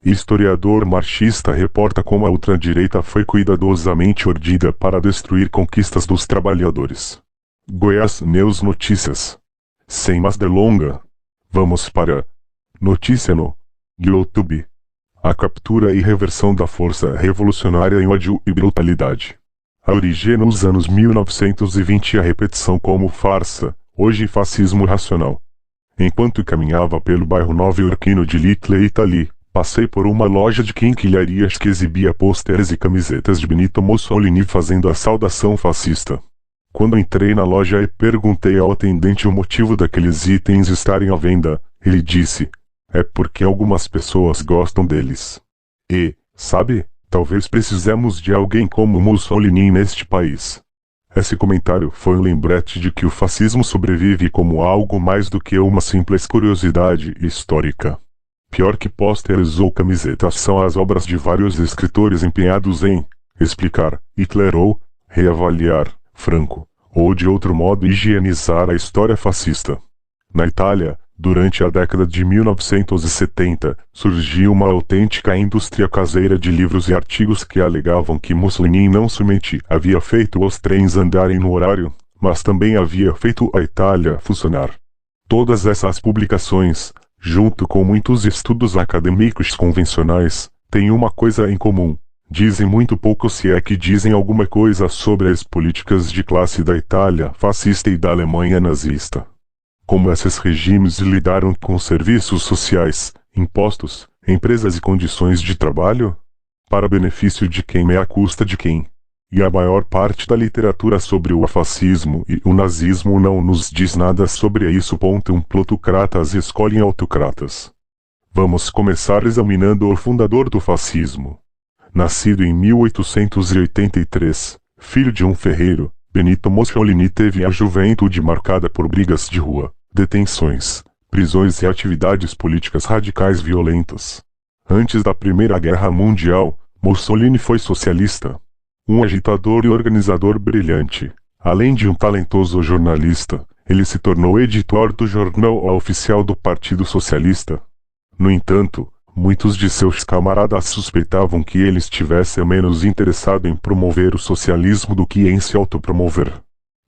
Historiador marxista reporta como a ultradireita foi cuidadosamente urdida para destruir conquistas dos trabalhadores. Goiás News Notícias. Sem mais delonga, vamos para notícia no YouTube. A captura e reversão da força revolucionária em ódio e brutalidade. A origem nos anos 1920 e a repetição como farsa, hoje fascismo racional. Enquanto caminhava pelo bairro nova-iorquino de Little Italy, passei por uma loja de quinquilharias que exibia pôsteres e camisetas de Benito Mussolini fazendo a saudação fascista. Quando entrei na loja e perguntei ao atendente o motivo daqueles itens estarem à venda, ele disse: é porque algumas pessoas gostam deles. E, sabe, talvez precisemos de alguém como Mussolini neste país. Esse comentário foi um lembrete de que o fascismo sobrevive como algo mais do que uma simples curiosidade histórica. Pior que pôsteres ou camisetas são as obras de vários escritores empenhados em explicar Hitler ou reavaliar Franco, ou de outro modo higienizar a história fascista. Na Itália, durante a década de 1970, surgiu uma autêntica indústria caseira de livros e artigos que alegavam que Mussolini não somente havia feito os trens andarem no horário, mas também havia feito a Itália funcionar. Todas essas publicações, junto com muitos estudos acadêmicos convencionais, têm uma coisa em comum: dizem muito pouco, se é que dizem alguma coisa, sobre as políticas de classe da Itália fascista e da Alemanha nazista. Como esses regimes lidaram com serviços sociais, impostos, empresas e condições de trabalho? Para benefício de quem e à custa de quem? E a maior parte da literatura sobre o fascismo e o nazismo não nos diz nada sobre isso. Plutocratas escolhem autocratas. Vamos começar examinando o fundador do fascismo. Nascido em 1883, filho de um ferreiro, Benito Mussolini teve a juventude marcada por brigas de rua, detenções, prisões e atividades políticas radicais violentas. Antes da Primeira Guerra Mundial, Mussolini foi socialista. Um agitador e organizador brilhante. Além de um talentoso jornalista, ele se tornou editor do jornal oficial do Partido Socialista. No entanto, muitos de seus camaradas suspeitavam que ele estivesse menos interessado em promover o socialismo do que em se autopromover.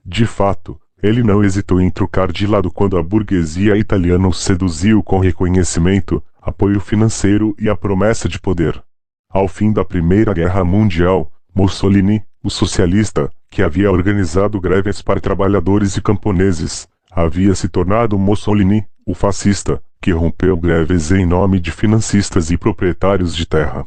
De fato, ele não hesitou em trocar de lado quando a burguesia italiana o seduziu com reconhecimento, apoio financeiro e a promessa de poder. Ao fim da Primeira Guerra Mundial, Mussolini, o socialista, que havia organizado greves para trabalhadores e camponeses, havia se tornado Mussolini, o fascista, que rompeu greves em nome de financistas e proprietários de terra.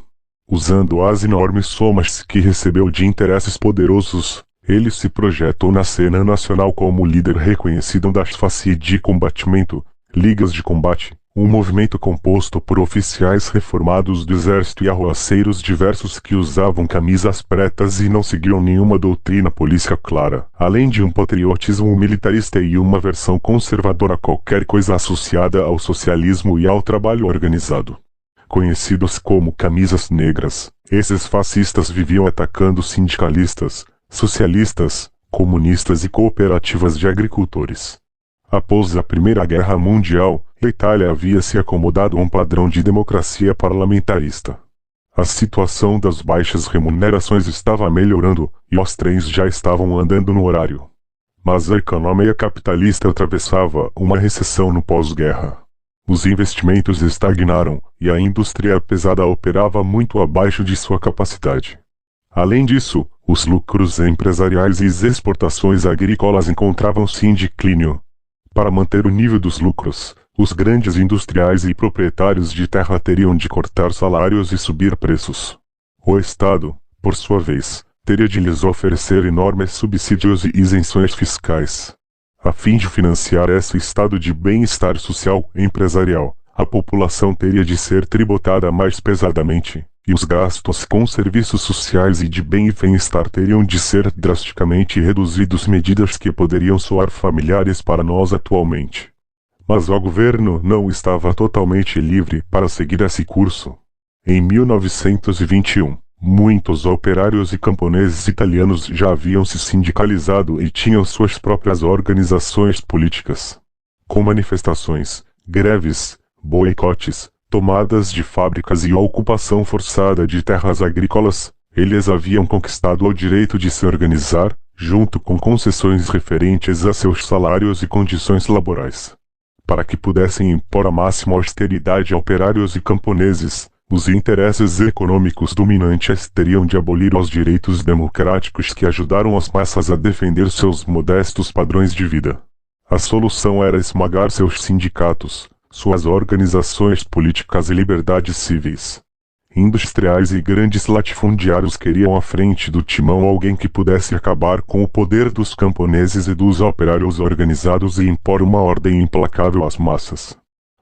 Usando as enormes somas que recebeu de interesses poderosos, ele se projetou na cena nacional como líder reconhecido das facies de combatimento, ligas de combate, um movimento composto por oficiais reformados do exército e arruaceiros diversos que usavam camisas pretas e não seguiam nenhuma doutrina política clara, além de um patriotismo militarista e uma versão conservadora a qualquer coisa associada ao socialismo e ao trabalho organizado. Conhecidos como camisas negras, esses fascistas viviam atacando sindicalistas, socialistas, comunistas e cooperativas de agricultores. Após a Primeira Guerra Mundial, a Itália havia se acomodado a um padrão de democracia parlamentarista. A situação das baixas remunerações estava melhorando, e os trens já estavam andando no horário. Mas a economia capitalista atravessava uma recessão no pós-guerra. Os investimentos estagnaram, e a indústria pesada operava muito abaixo de sua capacidade. Além disso, os lucros empresariais e as exportações agrícolas encontravam-se em declínio. Para manter o nível dos lucros, os grandes industriais e proprietários de terra teriam de cortar salários e subir preços. O Estado, por sua vez, teria de lhes oferecer enormes subsídios e isenções fiscais. A fim de financiar esse estado de bem-estar social e empresarial, a população teria de ser tributada mais pesadamente, e os gastos com serviços sociais e de bem-estar teriam de ser drasticamente reduzidos, medidas que poderiam soar familiares para nós atualmente. Mas o governo não estava totalmente livre para seguir esse curso. Em 1921, muitos operários e camponeses italianos já haviam se sindicalizado e tinham suas próprias organizações políticas. Com manifestações, greves, boicotes, tomadas de fábricas e a ocupação forçada de terras agrícolas, eles haviam conquistado o direito de se organizar, junto com concessões referentes a seus salários e condições laborais. Para que pudessem impor a máxima austeridade a operários e camponeses, os interesses econômicos dominantes teriam de abolir os direitos democráticos que ajudaram as massas a defender seus modestos padrões de vida. A solução era esmagar seus sindicatos, suas organizações políticas e liberdades civis. Industriais e grandes latifundiários queriam à frente do timão alguém que pudesse acabar com o poder dos camponeses e dos operários organizados e impor uma ordem implacável às massas.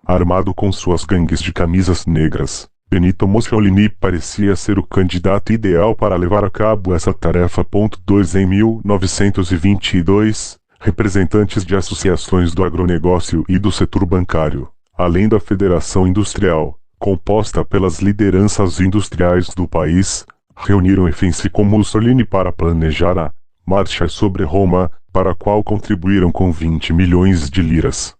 Armado com suas gangues de camisas negras, Benito Mussolini parecia ser o candidato ideal para levar a cabo essa tarefa. 2 Em 1922, representantes de associações do agronegócio e do setor bancário, além da Federação Industrial, composta pelas lideranças industriais do país, reuniram-se com Mussolini para planejar a Marcha sobre Roma, para a qual contribuíram com 20 milhões de liras.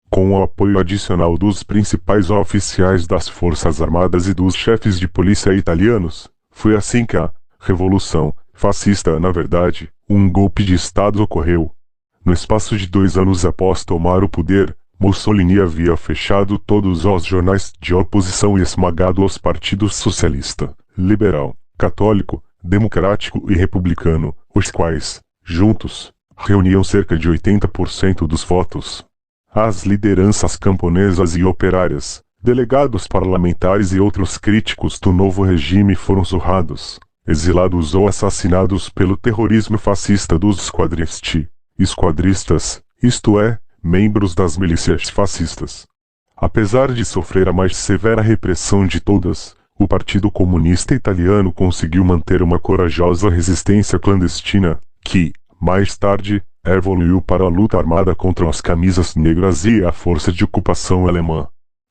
Com o apoio adicional dos principais oficiais das Forças Armadas e dos chefes de polícia italianos, foi assim que a Revolução Fascista, na verdade, um golpe de Estado ocorreu. No espaço de 2 anos após tomar o poder, Mussolini havia fechado todos os jornais de oposição e esmagado os partidos socialista, liberal, católico, democrático e republicano, os quais, juntos, reuniam cerca de 80% dos votos. As lideranças camponesas e operárias, delegados parlamentares e outros críticos do novo regime foram surrados, exilados ou assassinados pelo terrorismo fascista dos esquadristas, isto é, membros das milícias fascistas. Apesar de sofrer a mais severa repressão de todas, o Partido Comunista Italiano conseguiu manter uma corajosa resistência clandestina, que, mais tarde, evoluiu para a luta armada contra as camisas negras e a força de ocupação alemã.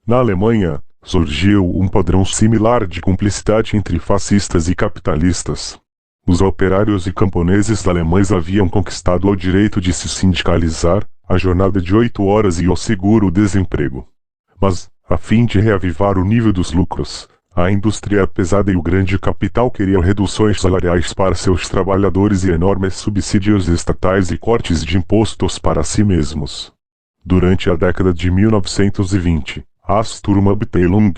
Na Alemanha, surgiu um padrão similar de cumplicidade entre fascistas e capitalistas. Os operários e camponeses alemães haviam conquistado o direito de se sindicalizar, a jornada de 8 horas e o seguro-desemprego. Mas, a fim de reavivar o nível dos lucros, a indústria pesada e o grande capital queriam reduções salariais para seus trabalhadores e enormes subsídios estatais e cortes de impostos para si mesmos. Durante a década de 1920, as Sturmabteilung,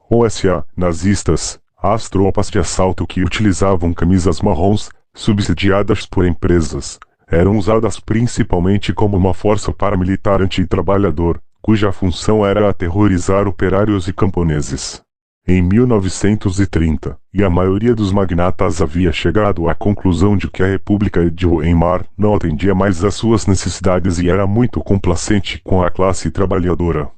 OSA, nazistas, as tropas de assalto que utilizavam camisas marrons, subsidiadas por empresas, eram usadas principalmente como uma força paramilitar anti-trabalhador, cuja função era aterrorizar operários e camponeses. Em 1930, a maioria dos magnatas havia chegado à conclusão de que a República de Weimar não atendia mais às suas necessidades e era muito complacente com a classe trabalhadora.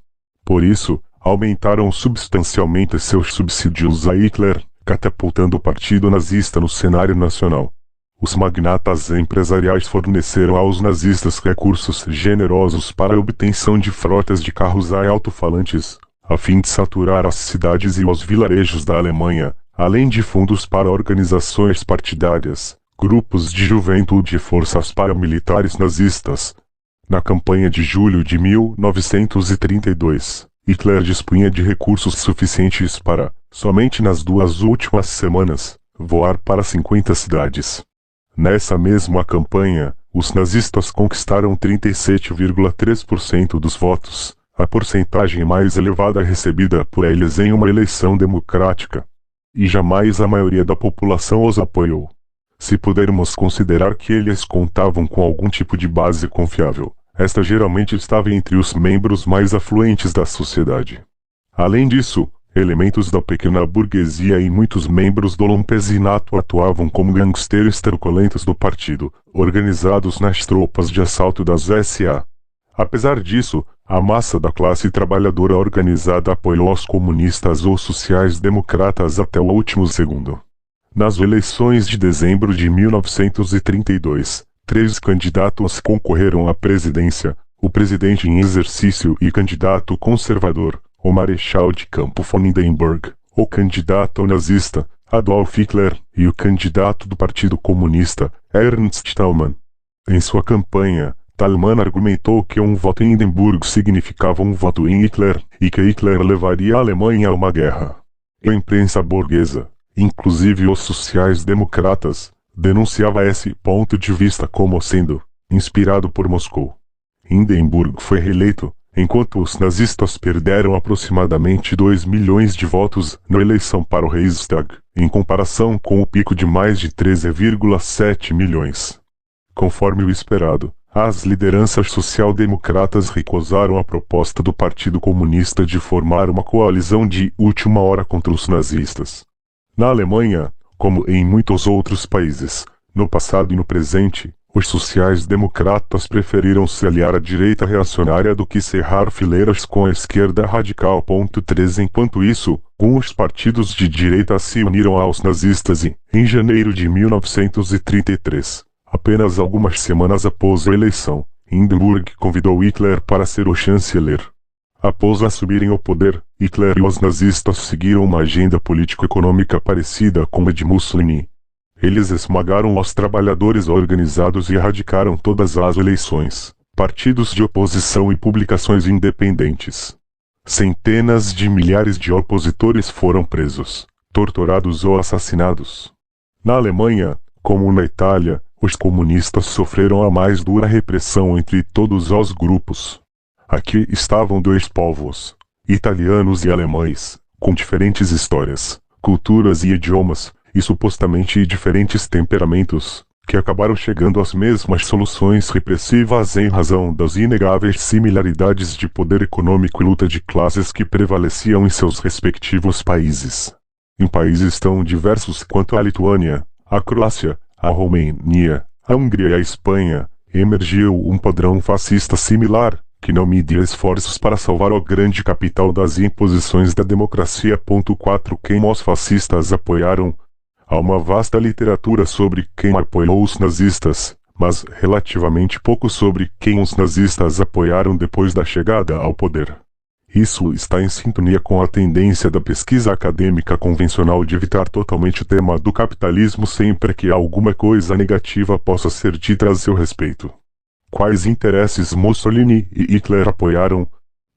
Por isso, aumentaram substancialmente seus subsídios a Hitler, catapultando o partido nazista no cenário nacional. Os magnatas empresariais forneceram aos nazistas recursos generosos para a obtenção de frotas de carros a alto-falantes, a fim de saturar as cidades e os vilarejos da Alemanha, além de fundos para organizações partidárias, grupos de juventude e forças paramilitares nazistas. Na campanha de julho de 1932, Hitler dispunha de recursos suficientes para, somente nas 2 últimas semanas, voar para 50 cidades. Nessa mesma campanha, os nazistas conquistaram 37,3% dos votos, a porcentagem mais elevada recebida por eles em uma eleição democrática. E jamais a maioria da população os apoiou. Se pudermos considerar que eles contavam com algum tipo de base confiável, esta geralmente estava entre os membros mais afluentes da sociedade. Além disso, elementos da pequena burguesia e muitos membros do Lumpesinato atuavam como gangsters truculentos do partido, organizados nas tropas de assalto das SA. Apesar disso, a massa da classe trabalhadora organizada apoiou os comunistas ou sociais-democratas até o último segundo. Nas eleições de dezembro de 1932, 3 candidatos concorreram à presidência: o presidente em exercício e candidato conservador, o marechal de campo von Hindenburg, o candidato nazista, Adolf Hitler, e o candidato do Partido Comunista, Ernst Thälmann. Em sua campanha, Talman argumentou que um voto em Hindenburg significava um voto em Hitler, e que Hitler levaria a Alemanha a uma guerra. A imprensa burguesa, inclusive os sociais-democratas, denunciava esse ponto de vista como sendo inspirado por Moscou. Hindenburg foi reeleito, enquanto os nazistas perderam aproximadamente 2 milhões de votos na eleição para o Reichstag, em comparação com o pico de mais de 13,7 milhões. Conforme o esperado, as lideranças social-democratas recusaram a proposta do Partido Comunista de formar uma coalizão de última hora contra os nazistas. Na Alemanha, como em muitos outros países, no passado e no presente, os sociais-democratas preferiram se aliar à direita reacionária do que cerrar fileiras com a esquerda radical. 3 Enquanto isso, os partidos de direita se uniram aos nazistas e, em janeiro de 1933, apenas algumas semanas após a eleição, Hindenburg convidou Hitler para ser o chanceler. Após assumirem o poder, Hitler e os nazistas seguiram uma agenda político-econômica parecida com a de Mussolini. Eles esmagaram os trabalhadores organizados e erradicaram todas as eleições, partidos de oposição e publicações independentes. Centenas de milhares de opositores foram presos, torturados ou assassinados. Na Alemanha, como na Itália, os comunistas sofreram a mais dura repressão entre todos os grupos. Aqui estavam dois povos, italianos e alemães, com diferentes histórias, culturas e idiomas, e supostamente diferentes temperamentos, que acabaram chegando às mesmas soluções repressivas em razão das inegáveis similaridades de poder econômico e luta de classes que prevaleciam em seus respectivos países. Em países tão diversos quanto a Lituânia, a Croácia, a Romênia, a Hungria e a Espanha, emergiu um padrão fascista similar, que não media esforços para salvar o grande capital das imposições da democracia. 4 Quem os fascistas apoiaram? Há uma vasta literatura sobre quem apoiou os nazistas, mas relativamente pouco sobre quem os nazistas apoiaram depois da chegada ao poder. Isso está em sintonia com a tendência da pesquisa acadêmica convencional de evitar totalmente o tema do capitalismo sempre que alguma coisa negativa possa ser dita a seu respeito. Quais interesses Mussolini e Hitler apoiaram,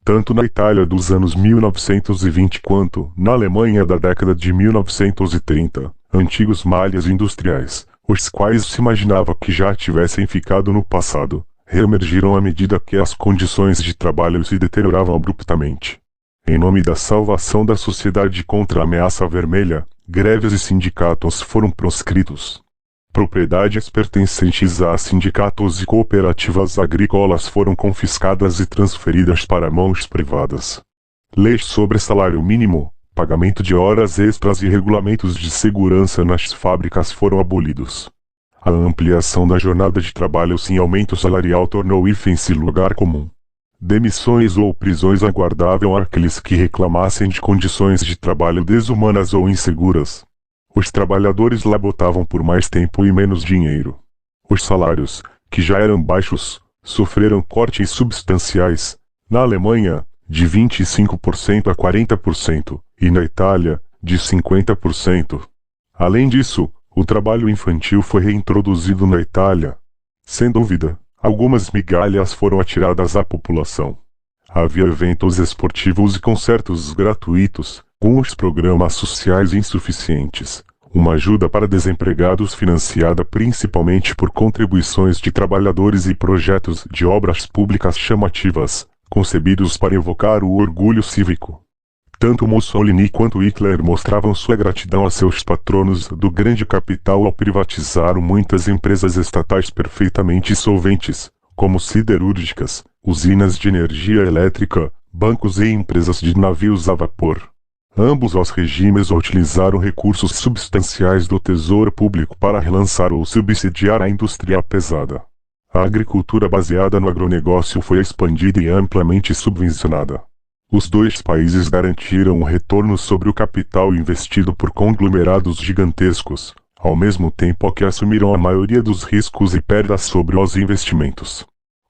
tanto na Itália dos anos 1920 quanto na Alemanha da década de 1930? Antigos malhas industriais, os quais se imaginava que já tivessem ficado no passado, reemergiram à medida que as condições de trabalho se deterioravam abruptamente. Em nome da salvação da sociedade contra a ameaça vermelha, greves e sindicatos foram proscritos. Propriedades pertencentes a sindicatos e cooperativas agrícolas foram confiscadas e transferidas para mãos privadas. Leis sobre salário mínimo, pagamento de horas extras e regulamentos de segurança nas fábricas foram abolidos. A ampliação da jornada de trabalho sem aumento salarial tornou o IFES lugar comum. Demissões ou prisões aguardavam aqueles que reclamassem de condições de trabalho desumanas ou inseguras. Os trabalhadores laboravam por mais tempo e menos dinheiro. Os salários, que já eram baixos, sofreram cortes substanciais. Na Alemanha, de 25% a 40%, e na Itália, de 50%. Além disso, o trabalho infantil foi reintroduzido na Itália. Sem dúvida, algumas migalhas foram atiradas à população. Havia eventos esportivos e concertos gratuitos, com os programas sociais insuficientes, uma ajuda para desempregados financiada principalmente por contribuições de trabalhadores e projetos de obras públicas chamativas, concebidos para evocar o orgulho cívico. Tanto Mussolini quanto Hitler mostravam sua gratidão a seus patronos do grande capital ao privatizar muitas empresas estatais perfeitamente solventes, como siderúrgicas, usinas de energia elétrica, bancos e empresas de navios a vapor. Ambos os regimes utilizaram recursos substanciais do tesouro público para relançar ou subsidiar a indústria pesada. A agricultura baseada no agronegócio foi expandida e amplamente subvencionada. Os dois países garantiram um retorno sobre o capital investido por conglomerados gigantescos, ao mesmo tempo que assumiram a maioria dos riscos e perdas sobre os investimentos.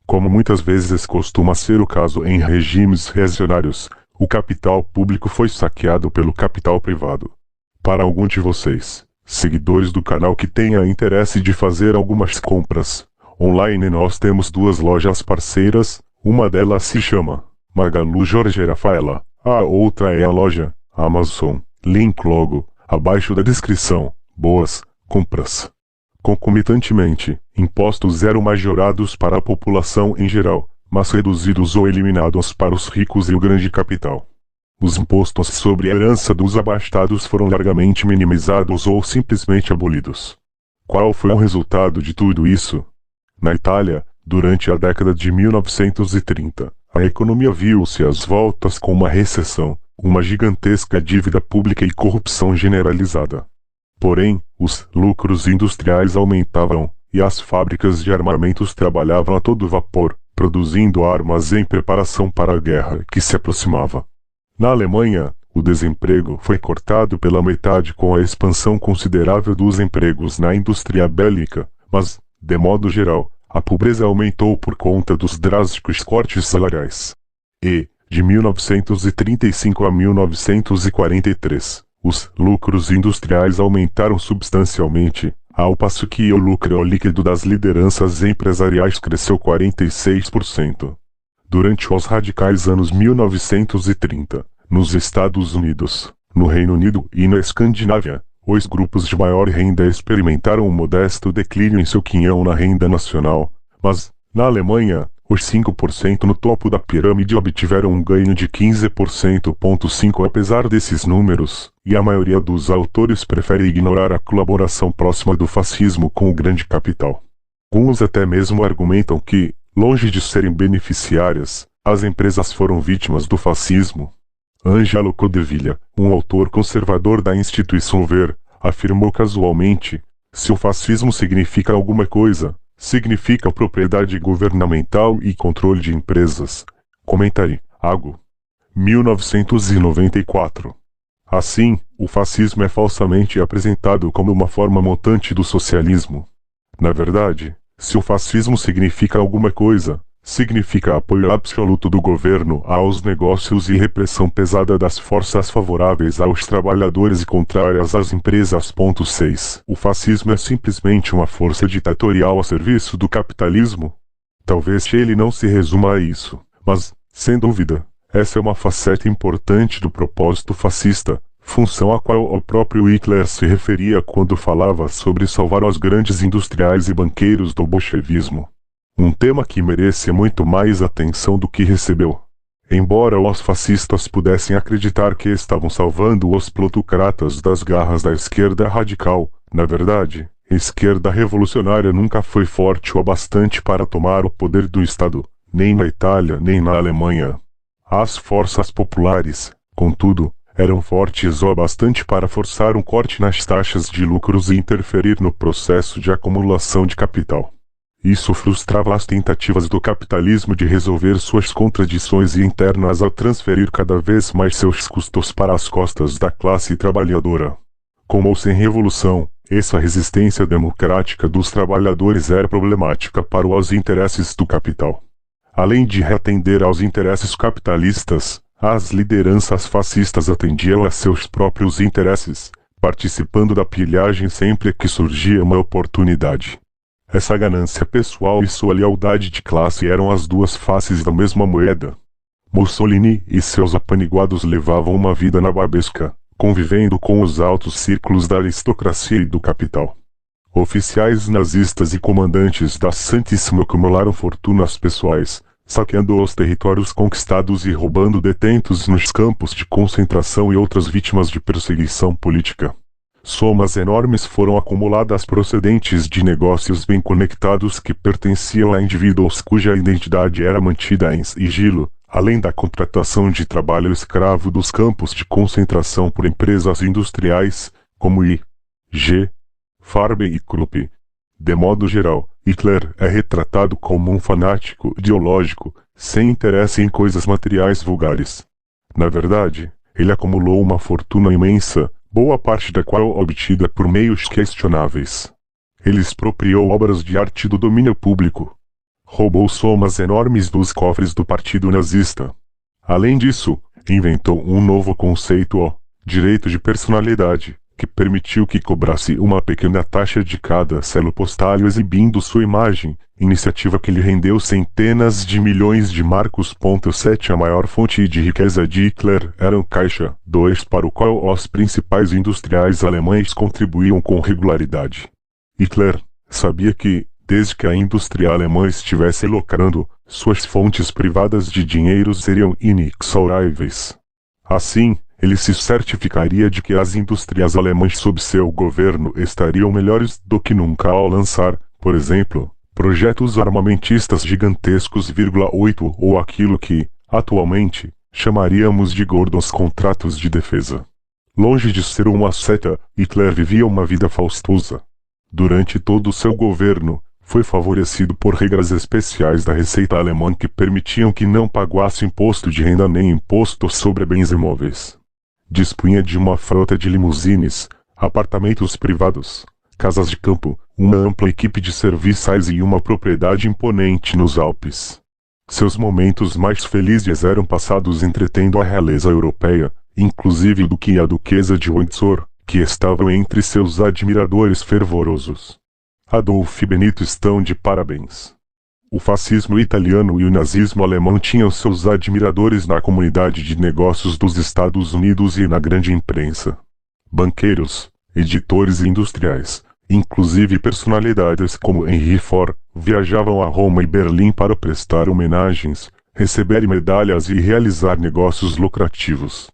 Como muitas vezes costuma ser o caso em regimes reacionários, o capital público foi saqueado pelo capital privado. Para algum de vocês, seguidores do canal que tenha interesse de fazer algumas compras, Online nós temos duas lojas parceiras, uma delas se chama Magalu Jorge Rafaela, a outra é a loja Amazon, link logo, abaixo da descrição. Boas compras. Concomitantemente, impostos eram majorados para a população em geral, mas reduzidos ou eliminados para os ricos e o grande capital. Os impostos sobre a herança dos abastados foram largamente minimizados ou simplesmente abolidos. Qual foi o resultado de tudo isso? Na Itália, durante a década de 1930, a economia viu-se às voltas com uma recessão, uma gigantesca dívida pública e corrupção generalizada. Porém, os lucros industriais aumentavam, e as fábricas de armamentos trabalhavam a todo vapor, produzindo armas em preparação para a guerra que se aproximava. Na Alemanha, o desemprego foi cortado pela metade com a expansão considerável dos empregos na indústria bélica, mas, de modo geral, a pobreza aumentou por conta dos drásticos cortes salariais. E, de 1935 a 1943, os lucros industriais aumentaram substancialmente, ao passo que o lucro líquido das lideranças empresariais cresceu 46%. Durante os radicais anos 1930, nos Estados Unidos, no Reino Unido e na Escandinávia, os grupos de maior renda experimentaram um modesto declínio em seu quinhão na renda nacional, mas, na Alemanha, os 5% no topo da pirâmide obtiveram um ganho de 15,5%. Apesar desses números, e a maioria dos autores prefere ignorar a colaboração próxima do fascismo com o grande capital. Alguns até mesmo argumentam que, longe de serem beneficiárias, as empresas foram vítimas do fascismo. Angelo Codevilla, um autor conservador da instituição Ver, afirmou casualmente: se o fascismo significa alguma coisa, significa propriedade governamental e controle de empresas. Comentário, Ago. 1994. Assim, o fascismo é falsamente apresentado como uma forma montante do socialismo. Na verdade, se o fascismo significa alguma coisa, significa apoio absoluto do governo aos negócios e repressão pesada das forças favoráveis aos trabalhadores e contrárias às empresas. 6. O fascismo é simplesmente uma força ditatorial a serviço do capitalismo? Talvez ele não se resuma a isso, mas, sem dúvida, essa é uma faceta importante do propósito fascista, função a qual o próprio Hitler se referia quando falava sobre salvar os grandes industriais e banqueiros do bolchevismo. Um tema que merece muito mais atenção do que recebeu. Embora os fascistas pudessem acreditar que estavam salvando os plutocratas das garras da esquerda radical, na verdade, a esquerda revolucionária nunca foi forte o bastante para tomar o poder do Estado, nem na Itália nem na Alemanha. As forças populares, contudo, eram fortes o bastante para forçar um corte nas taxas de lucros e interferir no processo de acumulação de capital. Isso frustrava as tentativas do capitalismo de resolver suas contradições internas ao transferir cada vez mais seus custos para as costas da classe trabalhadora. Com ou sem revolução, essa resistência democrática dos trabalhadores era problemática para os interesses do capital. Além de atender aos interesses capitalistas, as lideranças fascistas atendiam a seus próprios interesses, participando da pilhagem sempre que surgia uma oportunidade. Essa ganância pessoal e sua lealdade de classe eram as duas faces da mesma moeda. Mussolini e seus apaniguados levavam uma vida nababesca, convivendo com os altos círculos da aristocracia e do capital. Oficiais nazistas e comandantes da Santíssima acumularam fortunas pessoais, saqueando os territórios conquistados e roubando detentos nos campos de concentração e outras vítimas de perseguição política. Somas enormes foram acumuladas procedentes de negócios bem conectados que pertenciam a indivíduos cuja identidade era mantida em sigilo, além da contratação de trabalho escravo dos campos de concentração por empresas industriais, como I.G. Farben e Krupp. De modo geral, Hitler é retratado como um fanático ideológico, sem interesse em coisas materiais vulgares. Na verdade, ele acumulou uma fortuna imensa, boa parte da qual obtida por meios questionáveis. Ele expropriou obras de arte do domínio público. Roubou somas enormes dos cofres do partido nazista. Além disso, inventou um novo conceito, o direito de personalidade, que permitiu que cobrasse uma pequena taxa de cada selo postal exibindo sua imagem, iniciativa que lhe rendeu centenas de milhões de marcos. 7 A maior fonte de riqueza de Hitler era o Caixa 2, para o qual os principais industriais alemães contribuíam com regularidade. Hitler sabia que, desde que a indústria alemã estivesse lucrando, suas fontes privadas de dinheiro seriam inexauríveis. Assim, ele se certificaria de que as indústrias alemãs sob seu governo estariam melhores do que nunca ao lançar, por exemplo, projetos armamentistas gigantescos. 8 Ou aquilo que, atualmente, chamaríamos de gordos contratos de defesa. Longe de ser uma seta, Hitler vivia uma vida faustosa. Durante todo o seu governo, foi favorecido por regras especiais da Receita alemã que permitiam que não pagasse imposto de renda nem imposto sobre bens imóveis. Dispunha de uma frota de limusines, apartamentos privados, casas de campo, uma ampla equipe de serviçais e uma propriedade imponente nos Alpes. Seus momentos mais felizes eram passados entretendo a realeza europeia, inclusive o duque e a duquesa de Windsor, que estavam entre seus admiradores fervorosos. Adolf e Benito estão de parabéns. O fascismo italiano e o nazismo alemão tinham seus admiradores na comunidade de negócios dos Estados Unidos e na grande imprensa. Banqueiros, editores e industriais, inclusive personalidades como Henry Ford, viajavam a Roma e Berlim para prestar homenagens, receber medalhas e realizar negócios lucrativos.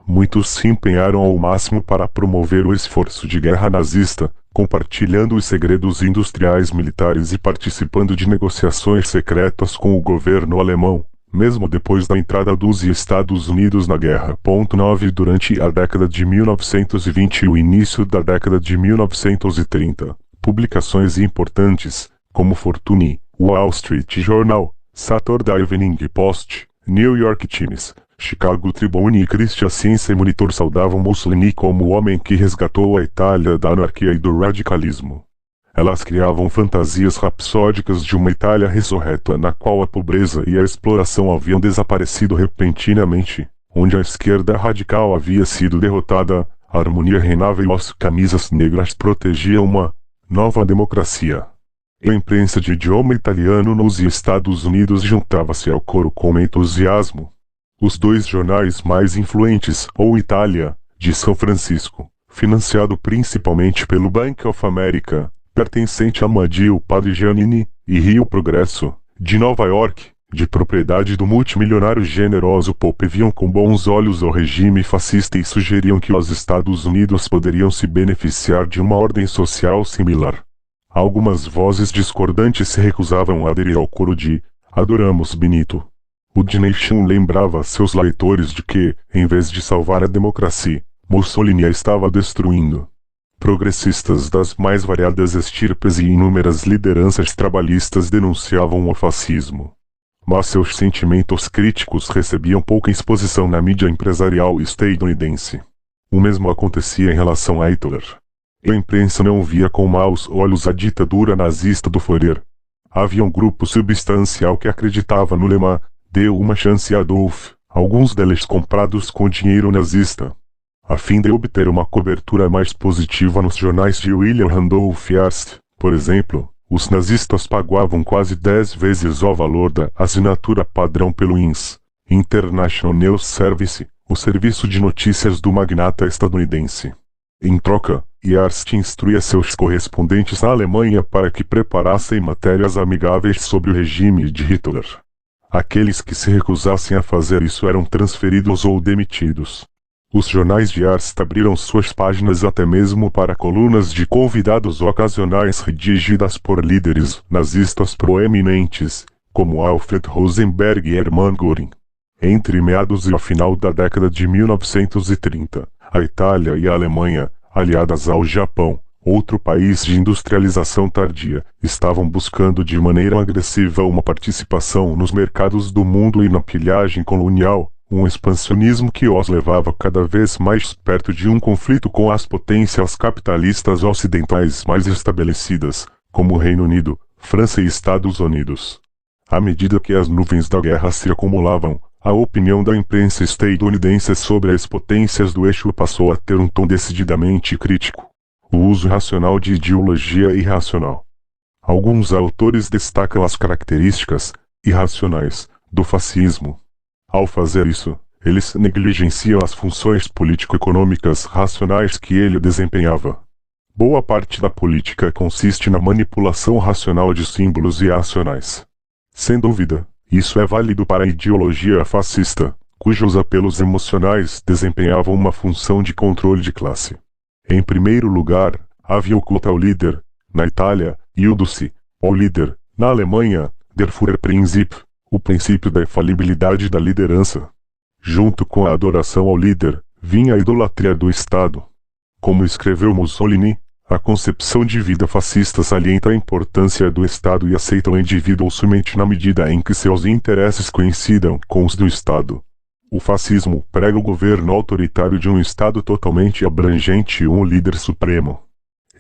Muitos se empenharam ao máximo para promover o esforço de guerra nazista, compartilhando os segredos industriais militares e participando de negociações secretas com o governo alemão, mesmo depois da entrada dos Estados Unidos na guerra. 9 Durante a década de 1920 e o início da década de 1930, publicações importantes, como Fortune, Wall Street Journal, Saturday Evening Post, New York Times, Chicago Tribune e Christian Science Monitor saudavam Mussolini como o homem que resgatou a Itália da anarquia e do radicalismo. Elas criavam fantasias rapsódicas de uma Itália ressurreta na qual a pobreza e a exploração haviam desaparecido repentinamente, onde a esquerda radical havia sido derrotada, a harmonia reinava e as camisas negras protegiam uma nova democracia. A imprensa de idioma italiano nos Estados Unidos juntava-se ao coro com entusiasmo. Os dois jornais mais influentes, O Itália, de São Francisco, financiado principalmente pelo Bank of America, pertencente a Amadeo Parmigianini, e Rio Progresso, de Nova York, de propriedade do multimilionário generoso Pope, viam com bons olhos o regime fascista e sugeriam que os Estados Unidos poderiam se beneficiar de uma ordem social similar. Algumas vozes discordantes se recusavam a aderir ao coro de "Adoramos Benito". O The Nation lembrava seus leitores de que, em vez de salvar a democracia, Mussolini a estava destruindo. Progressistas das mais variadas estirpes e inúmeras lideranças trabalhistas denunciavam o fascismo. Mas seus sentimentos críticos recebiam pouca exposição na mídia empresarial estadunidense. O mesmo acontecia em relação a Hitler. A imprensa não via com maus olhos a ditadura nazista do Führer. Havia um grupo substancial que acreditava no lema "Deu uma chance a Adolf", alguns deles comprados com dinheiro nazista. A fim de obter uma cobertura mais positiva nos jornais de William Randolph Hearst, por exemplo, os nazistas pagavam quase 10 vezes o valor da assinatura padrão pelo INS, International News Service, o serviço de notícias do magnata estadunidense. Em troca, Hearst instruía seus correspondentes na Alemanha para que preparassem matérias amigáveis sobre o regime de Hitler. Aqueles que se recusassem a fazer isso eram transferidos ou demitidos. Os jornais de Hearst abriram suas páginas até mesmo para colunas de convidados ocasionais redigidas por líderes nazistas proeminentes, como Alfred Rosenberg e Hermann Göring. Entre meados e o final da década de 1930, a Itália e a Alemanha, aliadas ao Japão, outro país de industrialização tardia, estavam buscando de maneira agressiva uma participação nos mercados do mundo e na pilhagem colonial, um expansionismo que os levava cada vez mais perto de um conflito com as potências capitalistas ocidentais mais estabelecidas, como o Reino Unido, França e Estados Unidos. À medida que as nuvens da guerra se acumulavam, A opinião da imprensa estadunidense sobre as potências do eixo passou a ter um tom decididamente crítico. O uso racional de ideologia irracional. Alguns autores destacam as características irracionais do fascismo. Ao fazer isso, eles negligenciam as funções político-econômicas racionais que ele desempenhava. Boa parte da política consiste na manipulação racional de símbolos irracionais. Sem dúvida, isso é válido para a ideologia fascista, cujos apelos emocionais desempenhavam uma função de controle de classe. Em primeiro lugar, havia o culto ao líder, na Itália, e o Dulce, ao líder, na Alemanha, der Führerprinzip, o princípio da infalibilidade da liderança. Junto com a adoração ao líder, vinha a idolatria do Estado. Como escreveu Mussolini, a concepção de vida fascista salienta a importância do Estado e aceita o indivíduo somente na medida em que seus interesses coincidam com os do Estado. O fascismo prega o governo autoritário de um Estado totalmente abrangente e um líder supremo.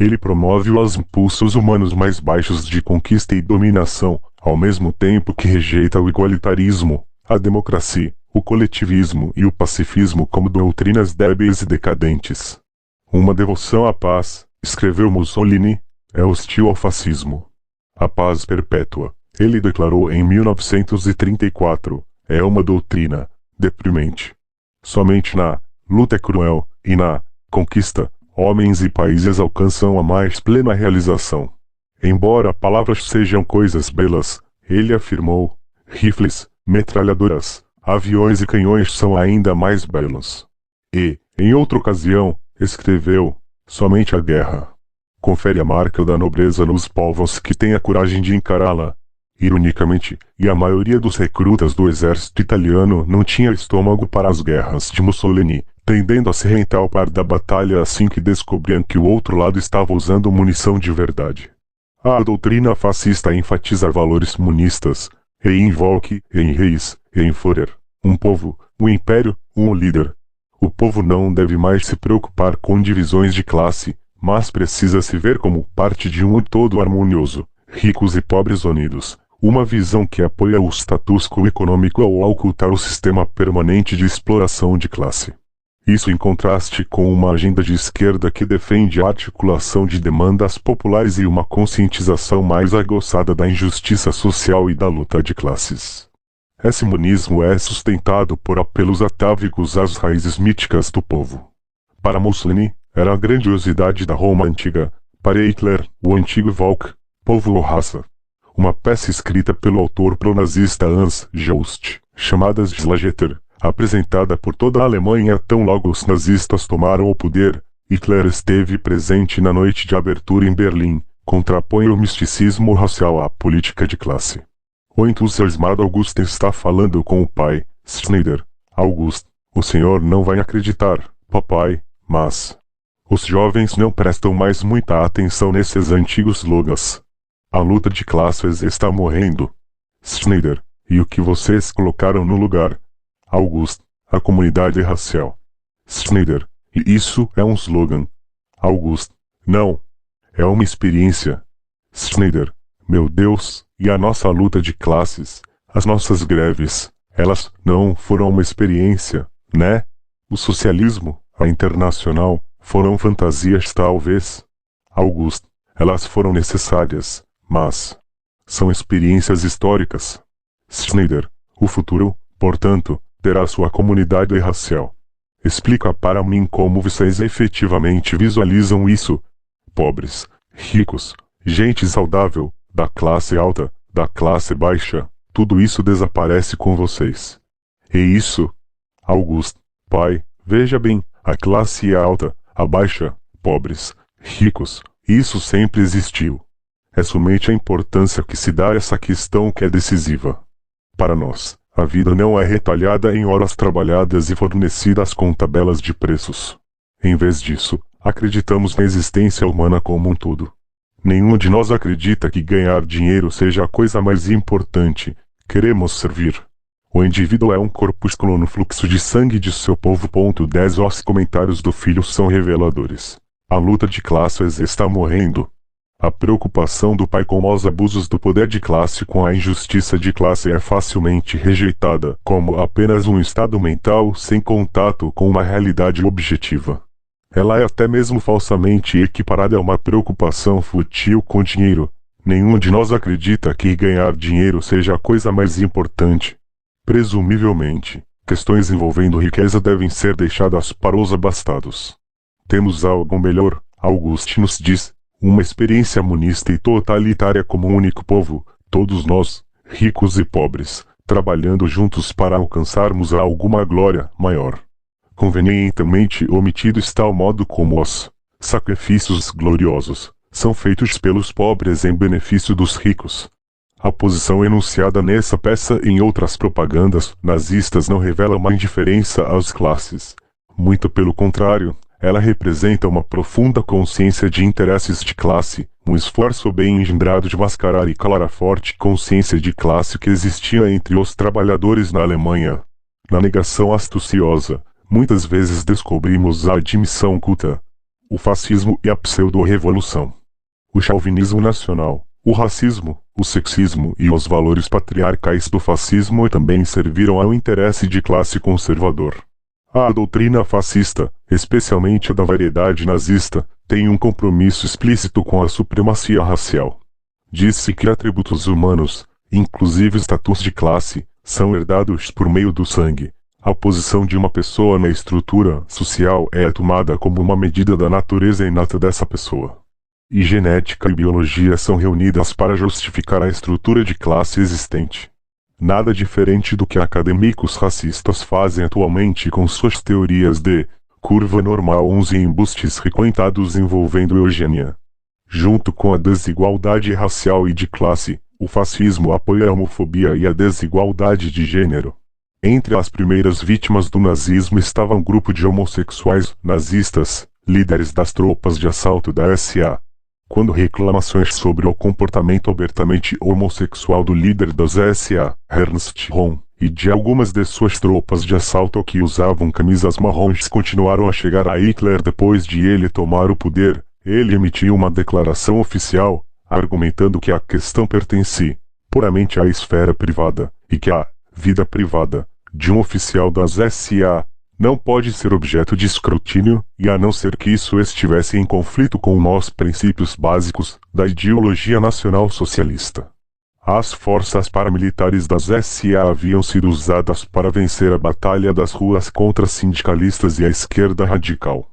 Ele promove os impulsos humanos mais baixos de conquista e dominação, ao mesmo tempo que rejeita o igualitarismo, a democracia, o coletivismo e o pacifismo como doutrinas débeis e decadentes. Uma devoção à paz, escreveu Mussolini, é hostil ao fascismo. A paz perpétua, ele declarou em 1934, é uma doutrina deprimente. Somente na luta cruel e na conquista, homens e países alcançam a mais plena realização. Embora palavras sejam coisas belas, ele afirmou, rifles, metralhadoras, aviões e canhões são ainda mais belos. E, em outra ocasião, escreveu, somente a guerra confere a marca da nobreza nos povos que têm a coragem de encará-la. Ironicamente, e a maioria dos recrutas do exército italiano não tinha estômago para as guerras de Mussolini, tendendo a se rentar ao par da batalha assim que descobriam que o outro lado estava usando munição de verdade. A doutrina fascista enfatiza valores monistas, e invoque, em reis, e em Führer, um povo, um império, um líder. O povo não deve mais se preocupar com divisões de classe, mas precisa se ver como parte de um todo harmonioso, ricos e pobres unidos, uma visão que apoia o status quo econômico ao ocultar o sistema permanente de exploração de classe. Isso em contraste com uma agenda de esquerda que defende a articulação de demandas populares e uma conscientização mais aguçada da injustiça social e da luta de classes. Esse monismo é sustentado por apelos atávicos às raízes míticas do povo. Para Mussolini, era a grandiosidade da Roma antiga, para Hitler, o antigo Volk, povo ou raça. Uma peça escrita pelo autor pronazista Hans Jost, chamada Schlagetter, apresentada por toda a Alemanha tão logo os nazistas tomaram o poder. Hitler esteve presente na noite de abertura em Berlim, contrapõe o misticismo racial à política de classe. O entusiasmado August está falando com o pai, Schneider. August, o senhor não vai acreditar, papai, mas... Os jovens não prestam mais muita atenção nesses antigos slogans. A luta de classes está morrendo. Schneider, e o que vocês colocaram no lugar? August, a comunidade racial. Schneider, e isso é um slogan. August, não. É uma experiência. Schneider, meu Deus, e a nossa luta de classes, as nossas greves, elas não foram uma experiência, né? O socialismo, a internacional, foram fantasias talvez. August, elas foram necessárias, mas são experiências históricas. Schneider, o futuro, portanto, terá sua comunidade racial. Explica para mim como vocês efetivamente visualizam isso. Pobres, ricos, gente saudável, da classe alta, da classe baixa, tudo isso desaparece com vocês. E isso? August, pai, veja bem, a classe alta, a baixa, pobres, ricos, isso sempre existiu. É somente a importância que se dá a essa questão que é decisiva. Para nós, a vida não é retalhada em horas trabalhadas e fornecidas com tabelas de preços. Em vez disso, acreditamos na existência humana como um todo. Nenhum de nós acredita que ganhar dinheiro seja a coisa mais importante. Queremos servir. O indivíduo é um corpúsculo no fluxo de sangue de seu povo. 10 Os comentários do filho são reveladores. A luta de classes está morrendo. A preocupação do pai com os abusos do poder de classe com a injustiça de classe é facilmente rejeitada como apenas um estado mental sem contato com uma realidade objetiva. Ela é até mesmo falsamente equiparada a uma preocupação fútil com dinheiro. Nenhum de nós acredita que ganhar dinheiro seja a coisa mais importante. Presumivelmente, questões envolvendo riqueza devem ser deixadas para os abastados. Temos algo melhor, Auguste nos diz, uma experiência monista e totalitária como um único povo, todos nós, ricos e pobres, trabalhando juntos para alcançarmos alguma glória maior. Convenientemente omitido está o modo como os sacrifícios gloriosos são feitos pelos pobres em benefício dos ricos. A posição enunciada nessa peça e em outras propagandas nazistas não revela uma indiferença às classes. Muito pelo contrário, ela representa uma profunda consciência de interesses de classe, um esforço bem engendrado de mascarar e calar a forte consciência de classe que existia entre os trabalhadores na Alemanha. Na negação astuciosa, muitas vezes descobrimos a admissão oculta, o fascismo e a pseudo-revolução. O chauvinismo nacional, o racismo, o sexismo e os valores patriarcais do fascismo também serviram ao interesse de classe conservador. A doutrina fascista, especialmente a da variedade nazista, tem um compromisso explícito com a supremacia racial. Diz-se que atributos humanos, inclusive status de classe, são herdados por meio do sangue. A posição de uma pessoa na estrutura social é tomada como uma medida da natureza inata dessa pessoa. E genética e biologia são reunidas para justificar a estrutura de classe existente. Nada diferente do que acadêmicos racistas fazem atualmente com suas teorias de curva normal 11 e embustes requentados envolvendo eugênia. Junto com a desigualdade racial e de classe, o fascismo apoia a homofobia e a desigualdade de gênero. Entre as primeiras vítimas do nazismo estava um grupo de homossexuais nazistas, líderes das tropas de assalto da SA. Quando reclamações sobre o comportamento abertamente homossexual do líder das SA, Ernst Röhm, e de algumas de suas tropas de assalto que usavam camisas marrons continuaram a chegar a Hitler depois de ele tomar o poder, ele emitiu uma declaração oficial, argumentando que a questão pertence puramente à esfera privada, e que a vida privada de um oficial das SA não pode ser objeto de escrutínio, e a não ser que isso estivesse em conflito com os princípios básicos da ideologia nacional socialista. As forças paramilitares das SA haviam sido usadas para vencer a batalha das ruas contra sindicalistas e a esquerda radical.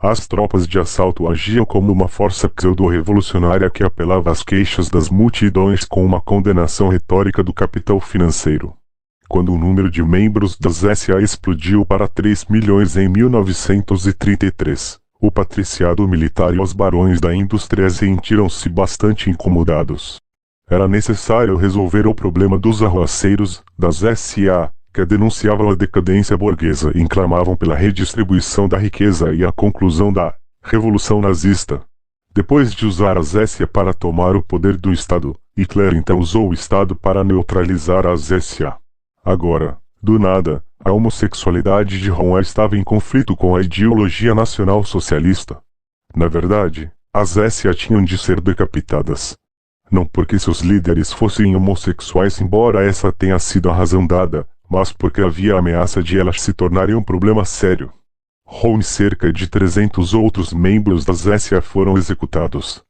As tropas de assalto agiam como uma força pseudo-revolucionária que apelava às queixas das multidões com uma condenação retórica do capital financeiro. Quando o número de membros das SA explodiu para 3 milhões em 1933, o patriciado militar e os barões da indústria sentiram-se bastante incomodados. Era necessário resolver o problema dos arruaceiros das SA, que denunciavam a decadência burguesa e clamavam pela redistribuição da riqueza e a conclusão da Revolução Nazista. Depois de usar as SA para tomar o poder do Estado, Hitler então usou o Estado para neutralizar as SA. Agora, do nada, a homossexualidade de Röhm estava em conflito com a ideologia nacional socialista. Na verdade, as SA tinham de ser decapitadas. Não porque seus líderes fossem homossexuais, embora essa tenha sido a razão dada, mas porque havia a ameaça de elas se tornarem um problema sério. Röhm e cerca de 300 outros membros das SA foram executados.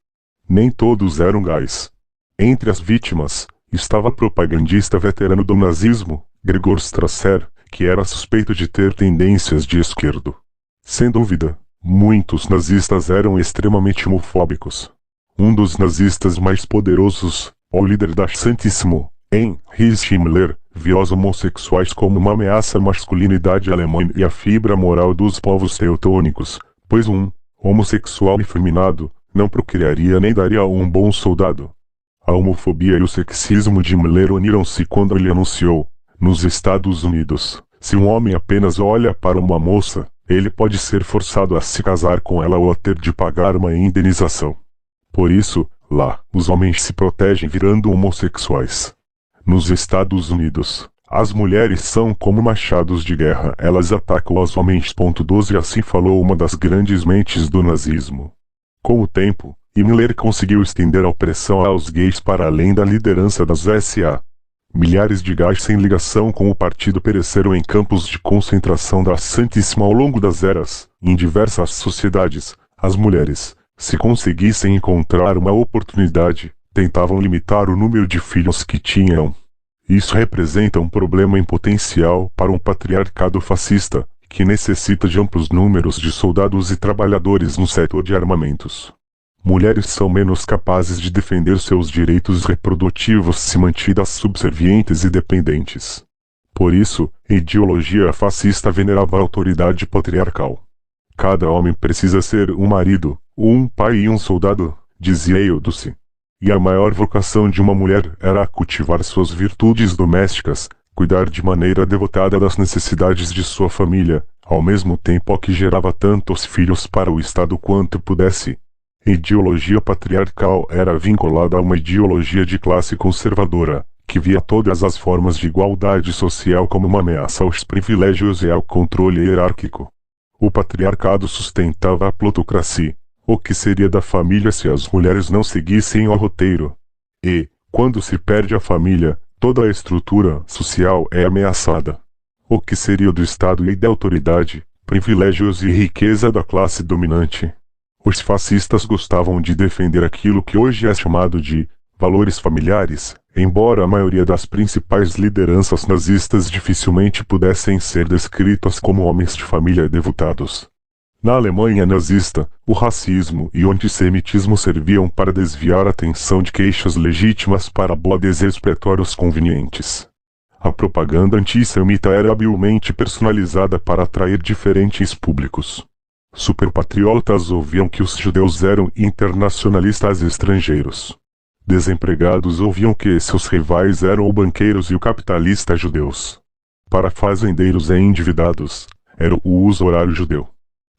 Nem todos eram gays. Entre as vítimas, estava propagandista veterano do nazismo, Gregor Strasser, que era suspeito de ter tendências de esquerdo. Sem dúvida, muitos nazistas eram extremamente homofóbicos. Um dos nazistas mais poderosos, o líder da Santíssimo, Heinrich Himmler, viu os homossexuais como uma ameaça à masculinidade alemã e à fibra moral dos povos teutônicos, pois um homossexual efeminado não procriaria nem daria um bom soldado. A homofobia e o sexismo de Himmler uniram-se quando ele anunciou, nos Estados Unidos, se um homem apenas olha para uma moça, ele pode ser forçado a se casar com ela ou a ter de pagar uma indenização. Por isso, lá, os homens se protegem virando homossexuais. Nos Estados Unidos, as mulheres são como machados de guerra, elas atacam os homens. 12 Assim falou uma das grandes mentes do nazismo. Com o tempo, Himmler conseguiu estender a opressão aos gays para além da liderança das SA. Milhares de gays sem ligação com o partido pereceram em campos de concentração da Santíssima ao longo das eras. Em diversas sociedades, as mulheres, se conseguissem encontrar uma oportunidade, tentavam limitar o número de filhos que tinham. Isso representa um problema em potencial para um patriarcado fascista, que necessita de amplos números de soldados e trabalhadores no setor de armamentos. Mulheres são menos capazes de defender seus direitos reprodutivos se mantidas subservientes e dependentes. Por isso, a ideologia fascista venerava a autoridade patriarcal. Cada homem precisa ser um marido, um pai e um soldado, dizia Eudoce. E a maior vocação de uma mulher era cultivar suas virtudes domésticas, cuidar de maneira devotada das necessidades de sua família, ao mesmo tempo que gerava tantos filhos para o Estado quanto pudesse. A ideologia patriarcal era vinculada a uma ideologia de classe conservadora, que via todas as formas de igualdade social como uma ameaça aos privilégios e ao controle hierárquico. O patriarcado sustentava a plutocracia, o que seria da família se as mulheres não seguissem o roteiro. E, quando se perde a família, toda a estrutura social é ameaçada. O que seria do Estado e da autoridade, privilégios e riqueza da classe dominante? Os fascistas gostavam de defender aquilo que hoje é chamado de valores familiares, embora a maioria das principais lideranças nazistas dificilmente pudessem ser descritas como homens de família devotados. Na Alemanha nazista, o racismo e o antissemitismo serviam para desviar a atenção de queixas legítimas para bodes expiatórios convenientes. A propaganda antissemita era habilmente personalizada para atrair diferentes públicos. Superpatriotas ouviam que os judeus eram internacionalistas estrangeiros. Desempregados ouviam que seus rivais eram os banqueiros e o capitalista judeus. Para fazendeiros e endividados, era o uso horário judeu.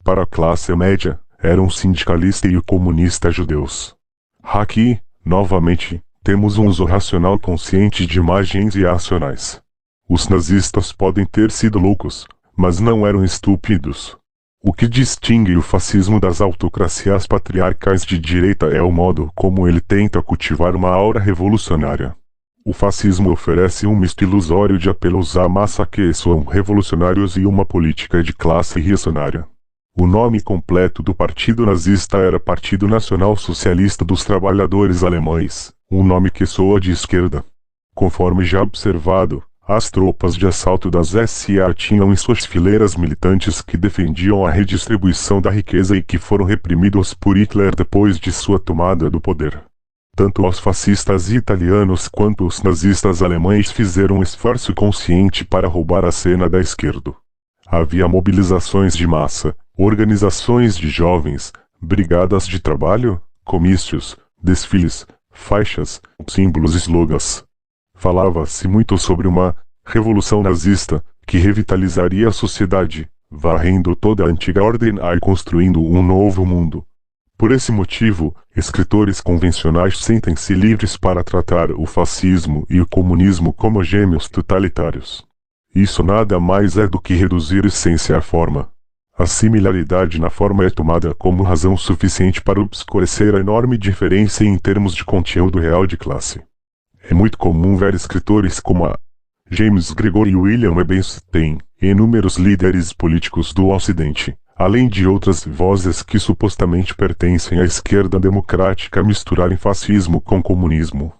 Para a classe média, eram o sindicalista e o comunista judeus. Aqui, novamente, temos um uso racional consciente de imagens irracionais. Os nazistas podem ter sido loucos, mas não eram estúpidos. O que distingue o fascismo das autocracias patriarcais de direita é o modo como ele tenta cultivar uma aura revolucionária. O fascismo oferece um misto ilusório de apelos à massa que soam revolucionários e uma política de classe reacionária. O nome completo do partido nazista era Partido Nacional Socialista dos Trabalhadores Alemães, um nome que soa de esquerda. Conforme já observado, as tropas de assalto das SA tinham em suas fileiras militantes que defendiam a redistribuição da riqueza e que foram reprimidos por Hitler depois de sua tomada do poder. Tanto os fascistas italianos quanto os nazistas alemães fizeram um esforço consciente para roubar a cena da esquerda. Havia mobilizações de massa, organizações de jovens, brigadas de trabalho, comícios, desfiles, faixas, símbolos e slogans. Falava-se muito sobre uma revolução nazista que revitalizaria a sociedade, varrendo toda a antiga ordem e construindo um novo mundo. Por esse motivo, escritores convencionais sentem-se livres para tratar o fascismo e o comunismo como gêmeos totalitários. Isso nada mais é do que reduzir a essência à forma. A similaridade na forma é tomada como razão suficiente para obscurecer a enorme diferença em termos de conteúdo real de classe. É muito comum ver escritores como James Gregory e William Ebenstein, e inúmeros líderes políticos do Ocidente, além de outras vozes que supostamente pertencem à esquerda democrática misturarem fascismo com comunismo.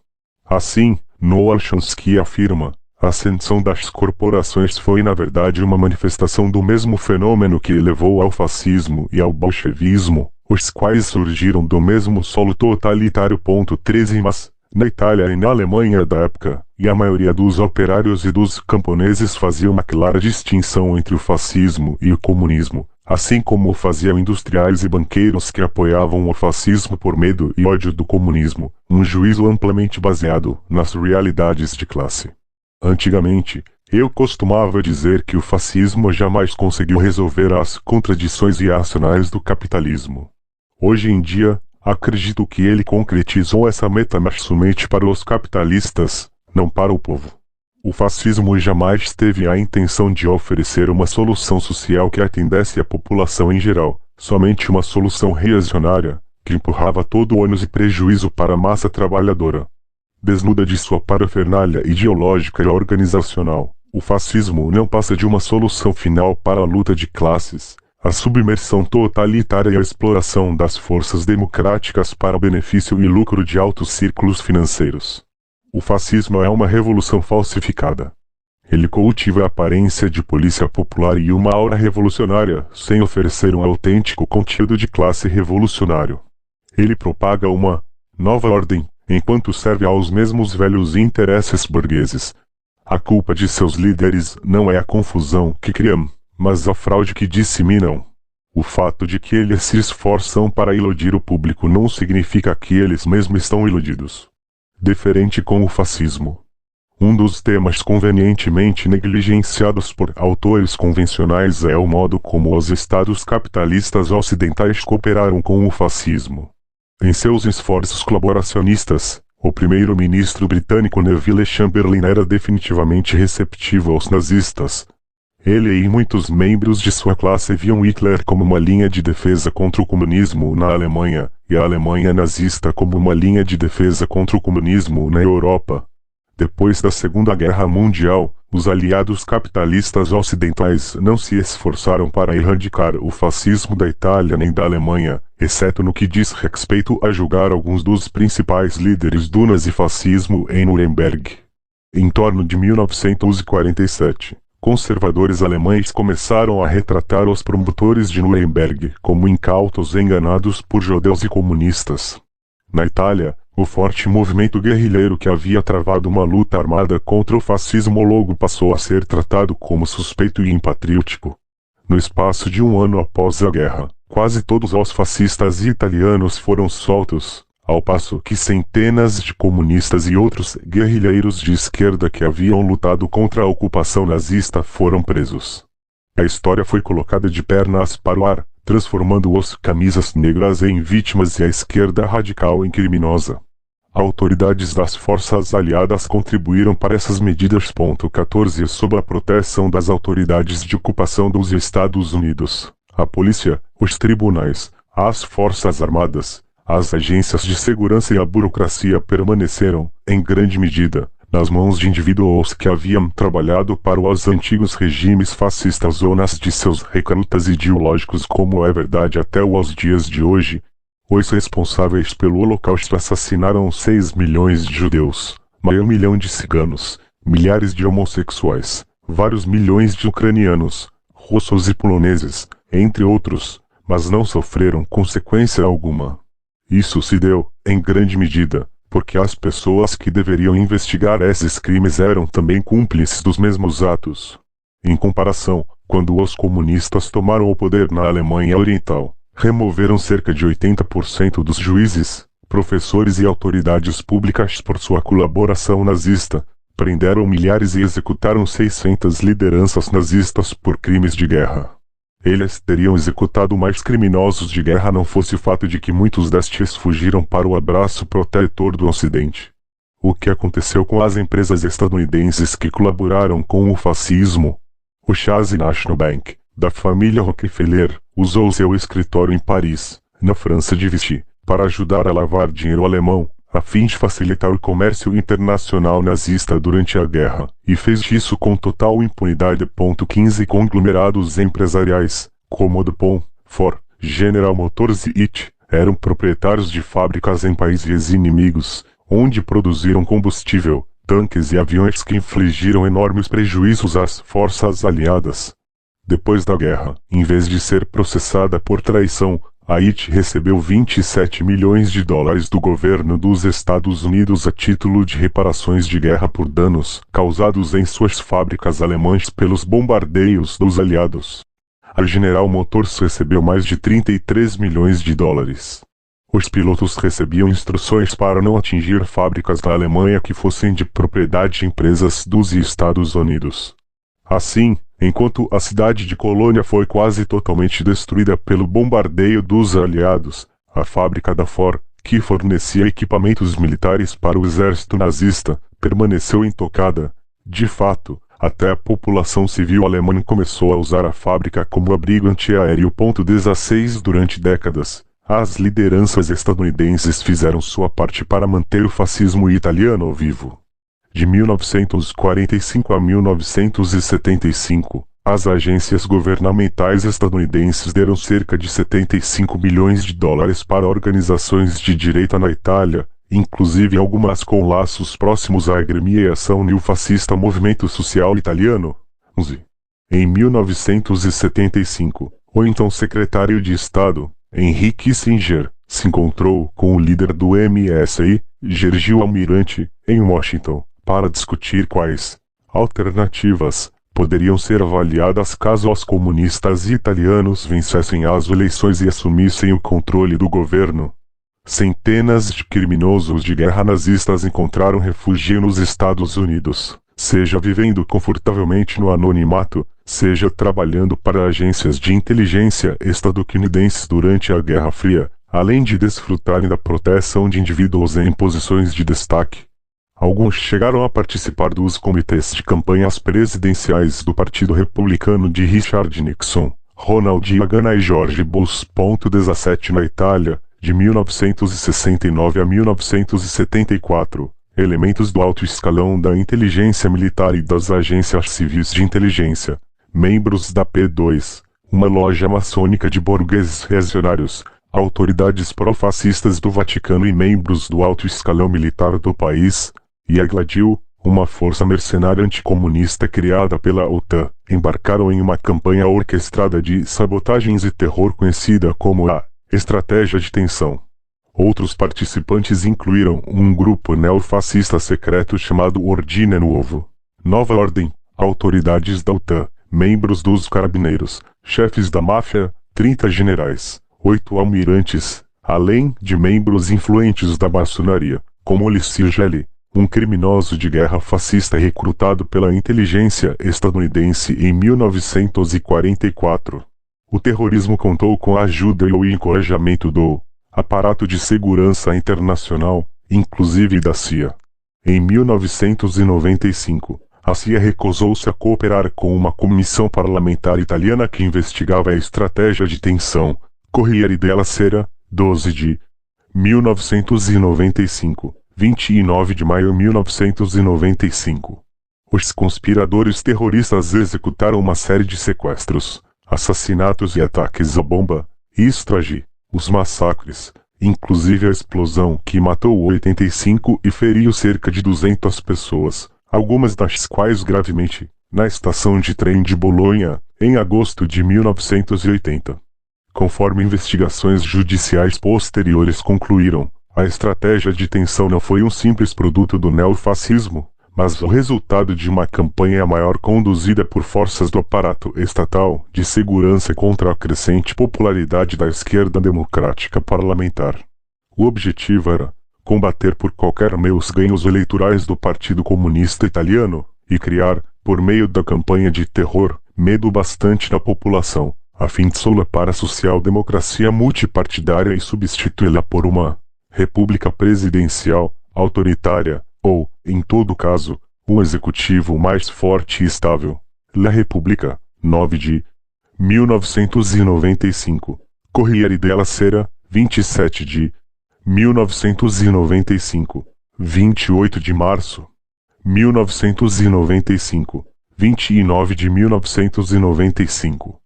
Assim, Noam Chomsky afirma: a ascensão das corporações foi na verdade uma manifestação do mesmo fenômeno que levou ao fascismo e ao bolchevismo, os quais surgiram do mesmo solo totalitário. 13 Mas, na Itália e na Alemanha da época, e a maioria dos operários e dos camponeses fazia uma clara distinção entre o fascismo e o comunismo, assim como faziam industriais e banqueiros que apoiavam o fascismo por medo e ódio do comunismo, um juízo amplamente baseado nas realidades de classe. Antigamente, eu costumava dizer que o fascismo jamais conseguiu resolver as contradições irracionais do capitalismo. Hoje em dia, acredito que ele concretizou essa meta mas somente para os capitalistas, não para o povo. O fascismo jamais teve a intenção de oferecer uma solução social que atendesse a população em geral, somente uma solução reacionária, que empurrava todo o ônus e prejuízo para a massa trabalhadora. Desnuda de sua parafernália ideológica e organizacional, o fascismo não passa de uma solução final para a luta de classes, a submersão totalitária e a exploração das forças democráticas para o benefício e lucro de altos círculos financeiros. O fascismo é uma revolução falsificada. Ele cultiva a aparência de polícia popular e uma aura revolucionária, sem oferecer um autêntico conteúdo de classe revolucionário. Ele propaga uma nova ordem, enquanto serve aos mesmos velhos interesses burgueses. A culpa de seus líderes não é a confusão que criam, mas a fraude que disseminam. O fato de que eles se esforçam para iludir o público não significa que eles mesmos estão iludidos. Diferente com o fascismo. Um dos temas convenientemente negligenciados por autores convencionais é o modo como os estados capitalistas ocidentais cooperaram com o fascismo. Em seus esforços colaboracionistas, o primeiro-ministro britânico Neville Chamberlain era definitivamente receptivo aos nazistas. Ele e muitos membros de sua classe viam Hitler como uma linha de defesa contra o comunismo na Alemanha, e a Alemanha nazista como uma linha de defesa contra o comunismo na Europa. Depois da Segunda Guerra Mundial, os aliados capitalistas ocidentais não se esforçaram para erradicar o fascismo da Itália nem da Alemanha, exceto no que diz respeito a julgar alguns dos principais líderes do nazifascismo em Nuremberg. Em torno de 1947, conservadores alemães começaram a retratar os promotores de Nuremberg como incautos enganados por judeus e comunistas. Na Itália, o forte movimento guerrilheiro que havia travado uma luta armada contra o fascismo logo passou a ser tratado como suspeito e impatriótico. No espaço de um ano após a guerra, quase todos os fascistas italianos foram soltos, ao passo que centenas de comunistas e outros guerrilheiros de esquerda que haviam lutado contra a ocupação nazista foram presos. A história foi colocada de pernas para o ar, transformando os camisas negras em vítimas e a esquerda radical em criminosa. Autoridades das forças aliadas contribuíram para essas medidas. 14 Sob a proteção das autoridades de ocupação dos Estados Unidos, a polícia, os tribunais, as forças armadas, as agências de segurança e a burocracia permaneceram, em grande medida, nas mãos de indivíduos que haviam trabalhado para os antigos regimes fascistas ou nas de seus recrutas ideológicos, como é verdade até os dias de hoje. Os responsáveis pelo Holocausto assassinaram 6 milhões de judeus, meio milhão de ciganos, milhares de homossexuais, vários milhões de ucranianos, russos e poloneses, entre outros, mas não sofreram consequência alguma. Isso se deu, em grande medida, porque as pessoas que deveriam investigar esses crimes eram também cúmplices dos mesmos atos. Em comparação, quando os comunistas tomaram o poder na Alemanha Oriental, removeram cerca de 80% dos juízes, professores e autoridades públicas por sua colaboração nazista, prenderam milhares e executaram 600 lideranças nazistas por crimes de guerra. Eles teriam executado mais criminosos de guerra não fosse o fato de que muitos destes fugiram para o abraço protetor do Ocidente. O que aconteceu com as empresas estadunidenses que colaboraram com o fascismo? O Chase National Bank, da família Rockefeller, usou seu escritório em Paris, na França de Vichy, para ajudar a lavar dinheiro alemão, a fim de facilitar o comércio internacional nazista durante a guerra, e fez isso com total impunidade. 15 Conglomerados empresariais, como DuPont, Ford, General Motors e IT, eram proprietários de fábricas em países inimigos, onde produziram combustível, tanques e aviões que infligiram enormes prejuízos às forças aliadas. Depois da guerra, em vez de ser processada por traição, a IT recebeu 27 milhões de dólares do governo dos Estados Unidos a título de reparações de guerra por danos causados em suas fábricas alemãs pelos bombardeios dos aliados. A General Motors recebeu mais de 33 milhões de dólares. Os pilotos recebiam instruções para não atingir fábricas da Alemanha que fossem de propriedade de empresas dos Estados Unidos. Assim, enquanto a cidade de Colônia foi quase totalmente destruída pelo bombardeio dos aliados, a fábrica da Ford, que fornecia equipamentos militares para o exército nazista, permaneceu intocada. De fato, até a população civil alemã começou a usar a fábrica como abrigo antiaéreo. 16 Durante décadas, As lideranças estadunidenses fizeram sua parte para manter o fascismo italiano vivo. De 1945 a 1975, as agências governamentais estadunidenses deram cerca de 75 milhões de dólares para organizações de direita na Itália, inclusive algumas com laços próximos à agremiação neofascista Movimento Social Italiano. 11. Em 1975, o então secretário de Estado, Henry Kissinger, se encontrou com o líder do MSI, Sergio Almirante, em Washington, para discutir quais alternativas poderiam ser avaliadas caso os comunistas italianos vencessem as eleições e assumissem o controle do governo. Centenas de criminosos de guerra nazistas encontraram refúgio nos Estados Unidos, seja vivendo confortavelmente no anonimato, seja trabalhando para agências de inteligência estadunidenses durante a Guerra Fria, além de desfrutarem da proteção de indivíduos em posições de destaque. Alguns chegaram a participar dos comitês de campanhas presidenciais do Partido Republicano de Richard Nixon, Ronald Reagan e George Bush. 17 Na Itália, de 1969 a 1974, elementos do alto escalão da inteligência militar e das agências civis de inteligência, membros da P2, uma loja maçônica de burgueses reacionários, autoridades pró-fascistas do Vaticano e membros do alto escalão militar do país, e a Gladio, uma força mercenária anticomunista criada pela OTAN, embarcaram em uma campanha orquestrada de sabotagens e terror conhecida como a Estratégia de Tensão. Outros participantes incluíram um grupo neofascista secreto chamado Ordine Nuovo, Nova Ordem, autoridades da OTAN, membros dos carabineiros, chefes da máfia, 30 generais, 8 almirantes, além de membros influentes da maçonaria, como Ulisses Gelli, um criminoso de guerra fascista recrutado pela inteligência estadunidense em 1944. O terrorismo contou com a ajuda e o encorajamento do aparato de segurança internacional, inclusive da CIA. Em 1995, a CIA recusou-se a cooperar com uma comissão parlamentar italiana que investigava a estratégia de tensão. Corriere della Sera, 12 de 1995, 29 de maio de 1995. Os conspiradores terroristas executaram uma série de sequestros, assassinatos e ataques à bomba, isto agi, os massacres, inclusive a explosão que matou 85 e feriu cerca de 200 pessoas, algumas das quais gravemente, na estação de trem de Bolonha, em agosto de 1980. Conforme investigações judiciais posteriores concluíram, a estratégia de tensão não foi um simples produto do neofascismo, mas o resultado de uma campanha maior conduzida por forças do aparato estatal de segurança contra a crescente popularidade da esquerda democrática parlamentar. O objetivo era combater por qualquer meio os ganhos eleitorais do Partido Comunista Italiano e criar, por meio da campanha de terror, medo bastante na população, a fim de solapar a social-democracia multipartidária e substituí-la por uma república presidencial, autoritária, ou, em todo caso, um executivo mais forte e estável. La Repubblica, 9 de 1995. Corriere della Sera, 27 de 1995. 28 de março 1995. 29 de 1995.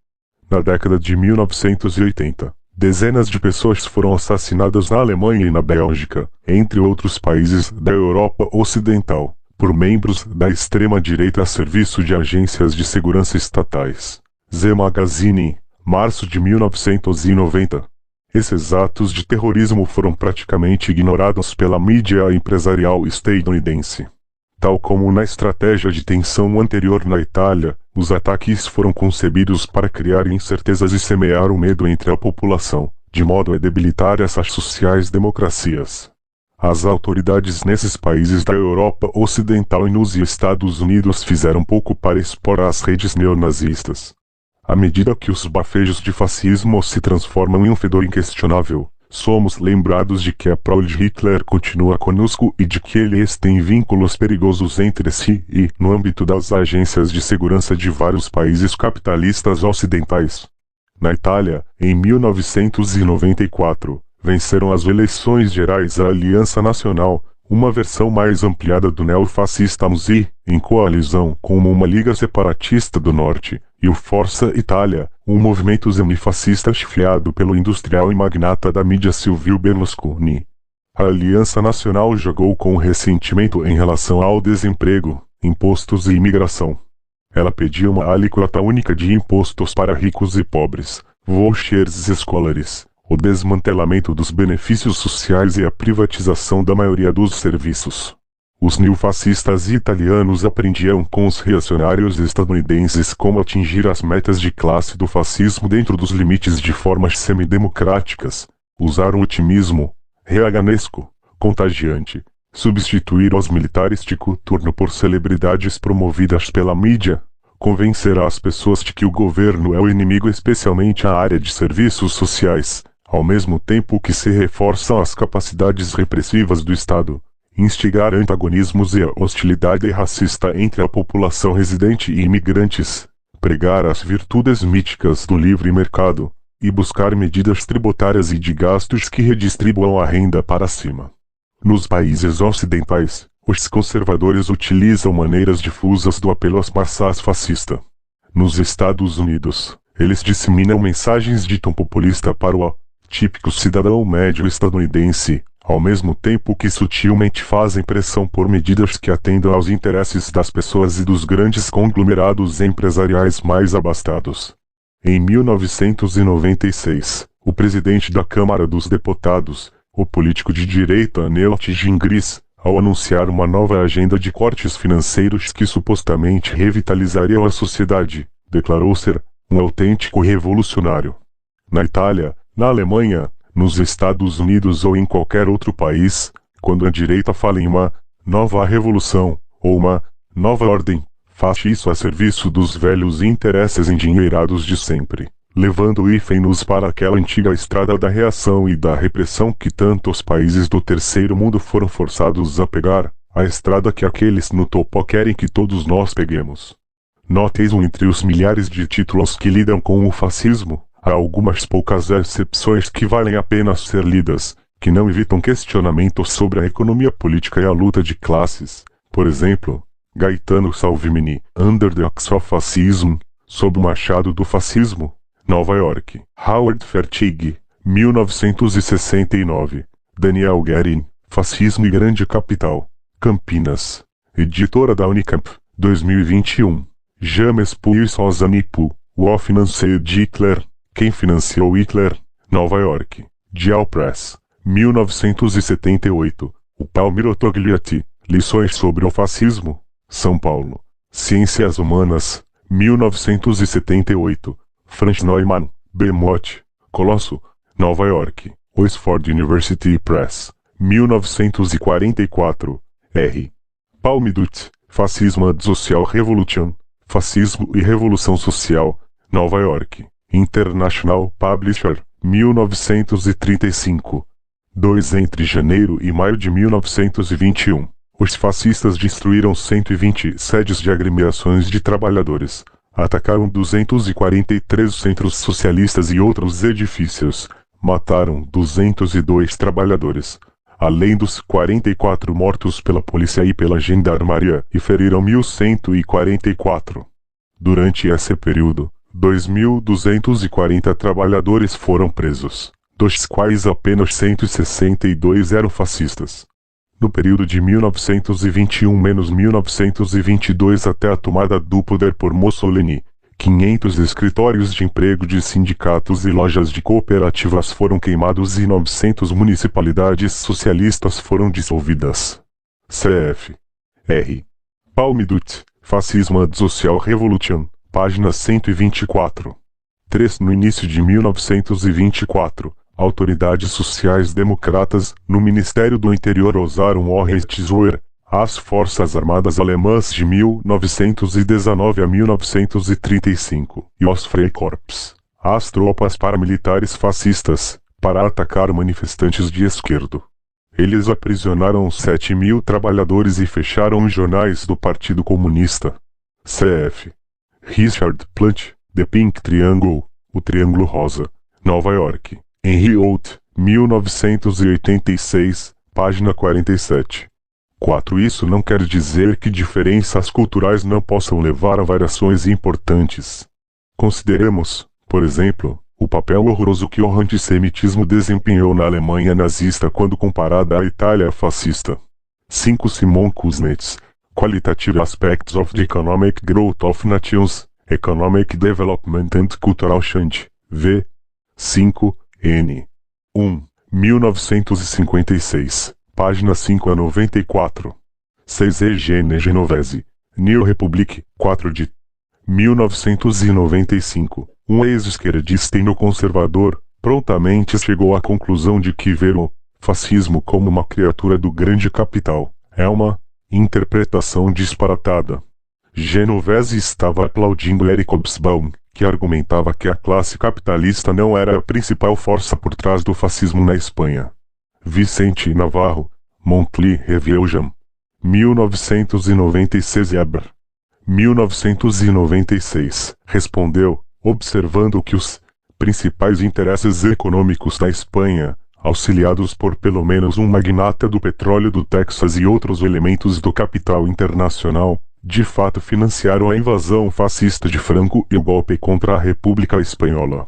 Na década de 1980, dezenas de pessoas foram assassinadas na Alemanha e na Bélgica, entre outros países da Europa Ocidental, por membros da extrema-direita a serviço de agências de segurança estatais. Z Magazine, março de 1990. Esses atos de terrorismo foram praticamente ignorados pela mídia empresarial estadunidense. Tal como na estratégia de tensão anterior na Itália, os ataques foram concebidos para criar incertezas e semear o medo entre a população, de modo a debilitar essas sociais-democracias. As autoridades nesses países da Europa Ocidental e nos Estados Unidos fizeram pouco para expor as redes neonazistas. À medida que os bafejos de fascismo se transformam em um fedor inquestionável, somos lembrados de que a prole de Hitler continua conosco e de que eles têm vínculos perigosos entre si e, no âmbito das agências de segurança de vários países capitalistas ocidentais. Na Itália, em 1994, venceram as eleições gerais a Aliança Nacional, uma versão mais ampliada do neofascista MUSI, em coalizão com uma liga separatista do norte, e o Força Itália, um movimento semifascista chefiado pelo industrial e magnata da mídia Silvio Berlusconi. A Aliança Nacional jogou com ressentimento em relação ao desemprego, impostos e imigração. Ela pedia uma alíquota única de impostos para ricos e pobres, vouchers escolares, o desmantelamento dos benefícios sociais e a privatização da maioria dos serviços. Os neofascistas italianos aprendiam com os reacionários estadunidenses como atingir as metas de classe do fascismo dentro dos limites de formas semidemocráticas, usar o otimismo reaganesco, contagiante, substituir os militares de coturno por celebridades promovidas pela mídia, convencer as pessoas de que o governo é o inimigo, especialmente a área de serviços sociais, ao mesmo tempo que se reforçam as capacidades repressivas do Estado, instigar antagonismos e a hostilidade racista entre a população residente e imigrantes, pregar as virtudes míticas do livre mercado, e buscar medidas tributárias e de gastos que redistribuam a renda para cima. Nos países ocidentais, os conservadores utilizam maneiras difusas do apelo às massas fascista. Nos Estados Unidos, eles disseminam mensagens de tom populista para o típico cidadão médio estadunidense, ao mesmo tempo que sutilmente fazem pressão por medidas que atendam aos interesses das pessoas e dos grandes conglomerados empresariais mais abastados. Em 1996, o presidente da Câmara dos Deputados, o político de direita Newt Gingrich, ao anunciar uma nova agenda de cortes financeiros que supostamente revitalizariam a sociedade, declarou ser um autêntico revolucionário. Na Itália, na Alemanha, nos Estados Unidos ou em qualquer outro país, quando a direita fala em uma nova revolução ou uma nova ordem, faz isso a serviço dos velhos interesses endinheirados de sempre, levando nos para aquela antiga estrada da reação e da repressão que tantos países do terceiro mundo foram forçados a pegar, a estrada que aqueles no topo querem que todos nós peguemos. Note-o entre os milhares de títulos que lidam com o fascismo, há algumas poucas exceções que valem a pena ser lidas, que não evitam questionamentos sobre a economia política e a luta de classes. Por exemplo, Gaetano Salvini, Under the Axe of Fascism, sob o machado do fascismo, Nova York. Howard Fertig, 1969. Daniel Guerin, Fascismo e Grande Capital, Campinas. Editora da Unicamp, 2021. James Puig-Sozanipu, O Financier de Hitler, Quem Financiou Hitler, Nova York. Dial Press, 1978. O Palmiro Togliatti, Lições sobre o Fascismo, São Paulo. Ciências Humanas, 1978. Franz Neumann, Bermott, Colosso, Nova York. Oxford University Press, 1944. R. Palmidut, Fascismo and Social Revolution, Fascismo e Revolução Social, Nova York. International Publisher, 1935. 2 Entre janeiro e maio de 1921. Os fascistas destruíram 120 sedes de agremiações de trabalhadores, atacaram 243 centros socialistas e outros edifícios, mataram 202 trabalhadores, além dos 44 mortos pela polícia e pela gendarmeria, e feriram 1.144. Durante esse período, 2.240 trabalhadores foram presos, dos quais apenas 162 eram fascistas. No período de 1921-1922 até a tomada do poder por Mussolini, 500 escritórios de emprego de sindicatos e lojas de cooperativas foram queimados e 900 municipalidades socialistas foram dissolvidas. Cf. R. Palmidut, Fascismo and Social Revolution, página 124. 3. No início de 1924, autoridades sociais democratas no Ministério do Interior ousaram o Reichswehr, as Forças Armadas Alemãs de 1919 a 1935, e os Freikorps, as tropas paramilitares fascistas, para atacar manifestantes de esquerda. Eles aprisionaram 7.000 trabalhadores e fecharam os jornais do Partido Comunista. Cf. Richard Plant, The Pink Triangle, O Triângulo Rosa, Nova York. Henry Holt, 1986, página 47. 4. Isso não quer dizer que diferenças culturais não possam levar a variações importantes. Consideremos, por exemplo, o papel horroroso que o antissemitismo desempenhou na Alemanha nazista quando comparada à Itália fascista. 5. Simon Kuznets, Qualitative Aspects of the Economic Growth of Nations, Economic Development and Cultural Change, v. 5, n. 1, 1956, página 5 a 94. 6. Eugene Genovese, New Republic, 4 de 1995. Um ex-esquerdista e neoconservador prontamente chegou à conclusão de que ver o fascismo como uma criatura do grande capital é uma interpretação disparatada. Genovese estava aplaudindo Eric Hobsbawm, que argumentava que a classe capitalista não era a principal força por trás do fascismo na Espanha. Vicente Navarro, Montclair Reviewjam, 1996 Eber, 1996, respondeu, observando que os principais interesses econômicos da Espanha, auxiliados por pelo menos um magnata do petróleo do Texas e outros elementos do capital internacional, de fato financiaram a invasão fascista de Franco e o golpe contra a República Espanhola.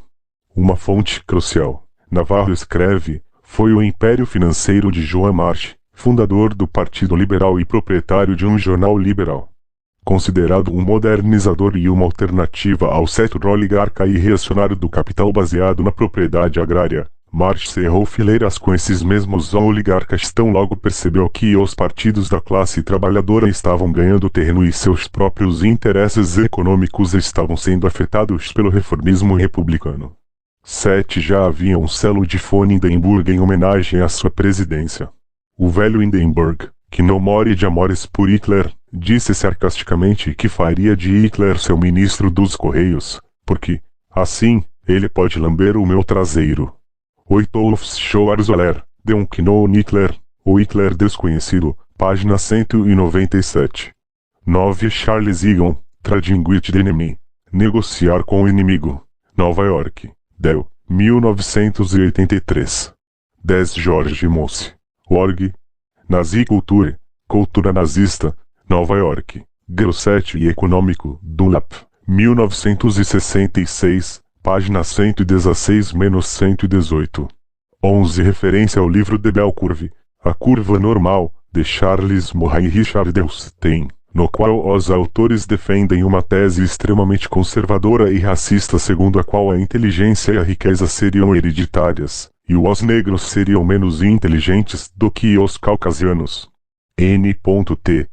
Uma fonte crucial, Navarro escreve, foi o império financeiro de Joan March, fundador do Partido Liberal e proprietário de um jornal liberal. Considerado um modernizador e uma alternativa ao setor oligarca e reacionário do capital baseado na propriedade agrária, March cerrou fileiras com esses mesmos oligarcas tão logo percebeu que os partidos da classe trabalhadora estavam ganhando terreno e seus próprios interesses econômicos estavam sendo afetados pelo reformismo republicano. 7. Já havia um selo de von Hindenburg em homenagem à sua presidência. O velho Hindenburg, que não more de amores por Hitler, disse sarcasticamente que faria de Hitler seu ministro dos Correios, porque, assim, ele pode lamber o meu traseiro. 8. Olaf Schwarzenegger, de um Known Hitler, o Hitler desconhecido, página 197. 9. Charles Egan, Trading with the Enemy, negociar com o inimigo, Nova York, Dell, 1983. 10. George Mosse, org. Nazi Culture, Cultura Nazista, Nova York, Grosset e Econômico, Dunlap, 1966, página 116-118. 11. Referência ao livro de Bell Curve, A Curva Normal, de Charles Murray e Richard Elstein, no qual os autores defendem uma tese extremamente conservadora e racista segundo a qual a inteligência e a riqueza seriam hereditárias, e os negros seriam menos inteligentes do que os caucasianos. N.T.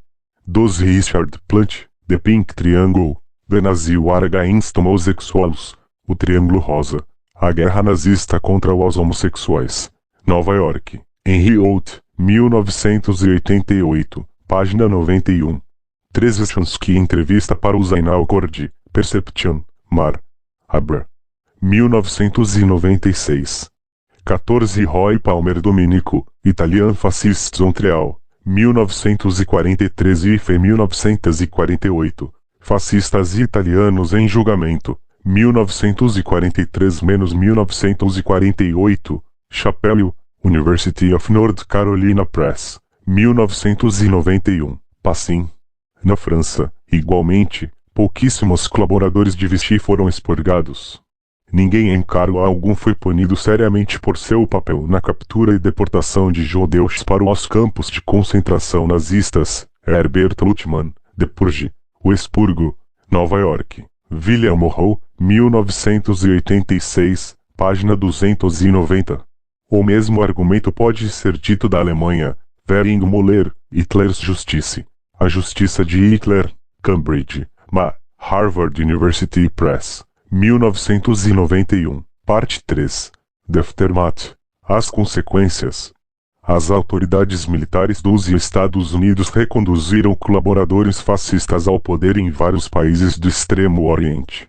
12. Richard Plant, The Pink Triangle, The Nazi War Against Homosexuals, O Triângulo Rosa, A Guerra Nazista contra os Homossexuais, Nova York, Henry Holt, 1988, página 91. 13. Chansky entrevista para o Zainal Cordi, Perception, Mar. Abra. 1996. 14. Roy Palmer Domenico, Italian Fascists Montreal, 1943 e 1948, Fascistas italianos em julgamento, 1943-1948, Chapelle, University of North Carolina Press, 1991, Passim. Na França, igualmente, pouquíssimos colaboradores de Vichy foram expurgados. Ninguém em cargo algum foi punido seriamente por seu papel na captura e deportação de judeus para os campos de concentração nazistas. Herbert Lutman, De Purge, O Expurgo, Nova York. William Morrow, 1986, página 290. O mesmo argumento pode ser dito da Alemanha. Vering Moller, Hitler's Justice. A Justiça de Hitler, Cambridge, Harvard University Press, 1991, parte 3. The Aftermath. As consequências. As autoridades militares dos Estados Unidos reconduziram colaboradores fascistas ao poder em vários países do Extremo Oriente.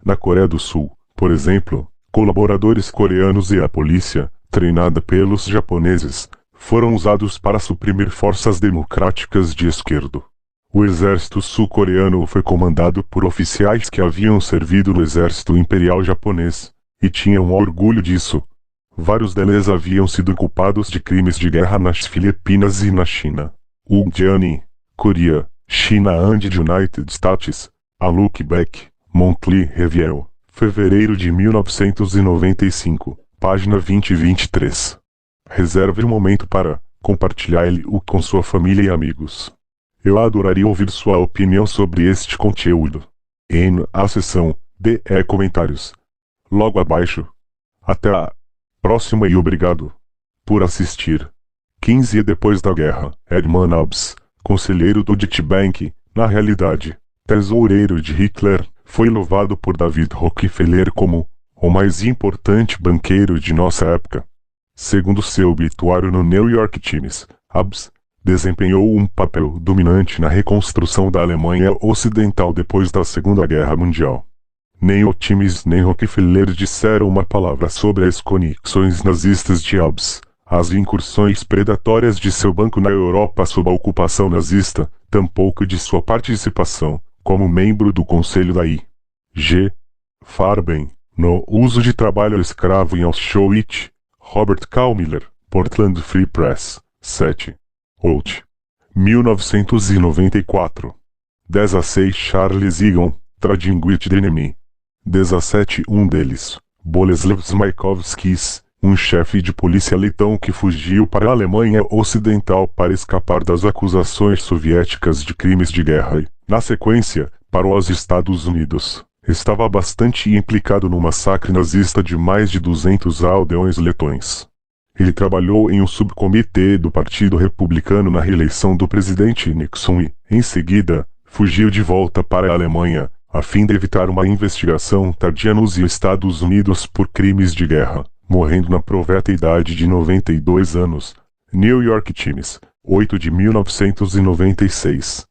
Na Coreia do Sul, por exemplo, colaboradores coreanos e a polícia, treinada pelos japoneses, foram usados para suprimir forças democráticas de esquerda. O exército sul-coreano foi comandado por oficiais que haviam servido no exército imperial japonês, e tinham orgulho disso. Vários deles haviam sido culpados de crimes de guerra nas Filipinas e na China. Uljiani, Coreia, China and United States, a Look Back, Monthly Review, fevereiro de 1995, página 20 e 23. Reserve um momento para compartilhar ele-o com sua família e amigos. Eu adoraria ouvir sua opinião sobre este conteúdo. A seção de comentários. Logo abaixo. Até a próxima e obrigado por assistir. 15 depois da guerra, Edmund Hobbes, conselheiro do Deutsche, na realidade, tesoureiro de Hitler, foi louvado por David Rockefeller como o mais importante banqueiro de nossa época. Segundo seu obituário no New York Times, Hobbes desempenhou um papel dominante na reconstrução da Alemanha Ocidental depois da Segunda Guerra Mundial. Nem o Times nem Rockefeller disseram uma palavra sobre as conexões nazistas de Hobbes, as incursões predatórias de seu banco na Europa sob a ocupação nazista, tampouco de sua participação, como membro do Conselho da I.G. Farben, no uso de trabalho escravo em Auschwitz. Robert K. Miller, Portland Free Press, 7. Out. 1994. 16 Charles Egan, Trading with the Enemy. 17 Um deles, Boleslav Smaykovskis, um chefe de polícia letão que fugiu para a Alemanha Ocidental para escapar das acusações soviéticas de crimes de guerra e, na sequência, para os Estados Unidos. Estava bastante implicado no massacre nazista de mais de 200 aldeões letões. Ele trabalhou em um subcomitê do Partido Republicano na reeleição do presidente Nixon e, em seguida, fugiu de volta para a Alemanha, a fim de evitar uma investigação tardia nos Estados Unidos por crimes de guerra, morrendo na proveta idade de 92 anos. New York Times, 8 de 1996.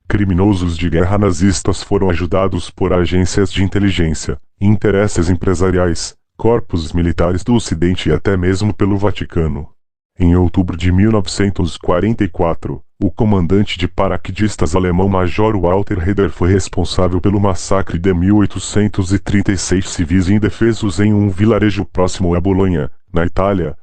Criminosos de guerra nazistas foram ajudados por agências de inteligência, interesses empresariais, corpos militares do Ocidente e até mesmo pelo Vaticano. Em outubro de 1944, o comandante de paraquedistas alemão Major Walter Heder foi responsável pelo massacre de 1.836 civis indefesos em um vilarejo próximo a Bolonha, na Itália,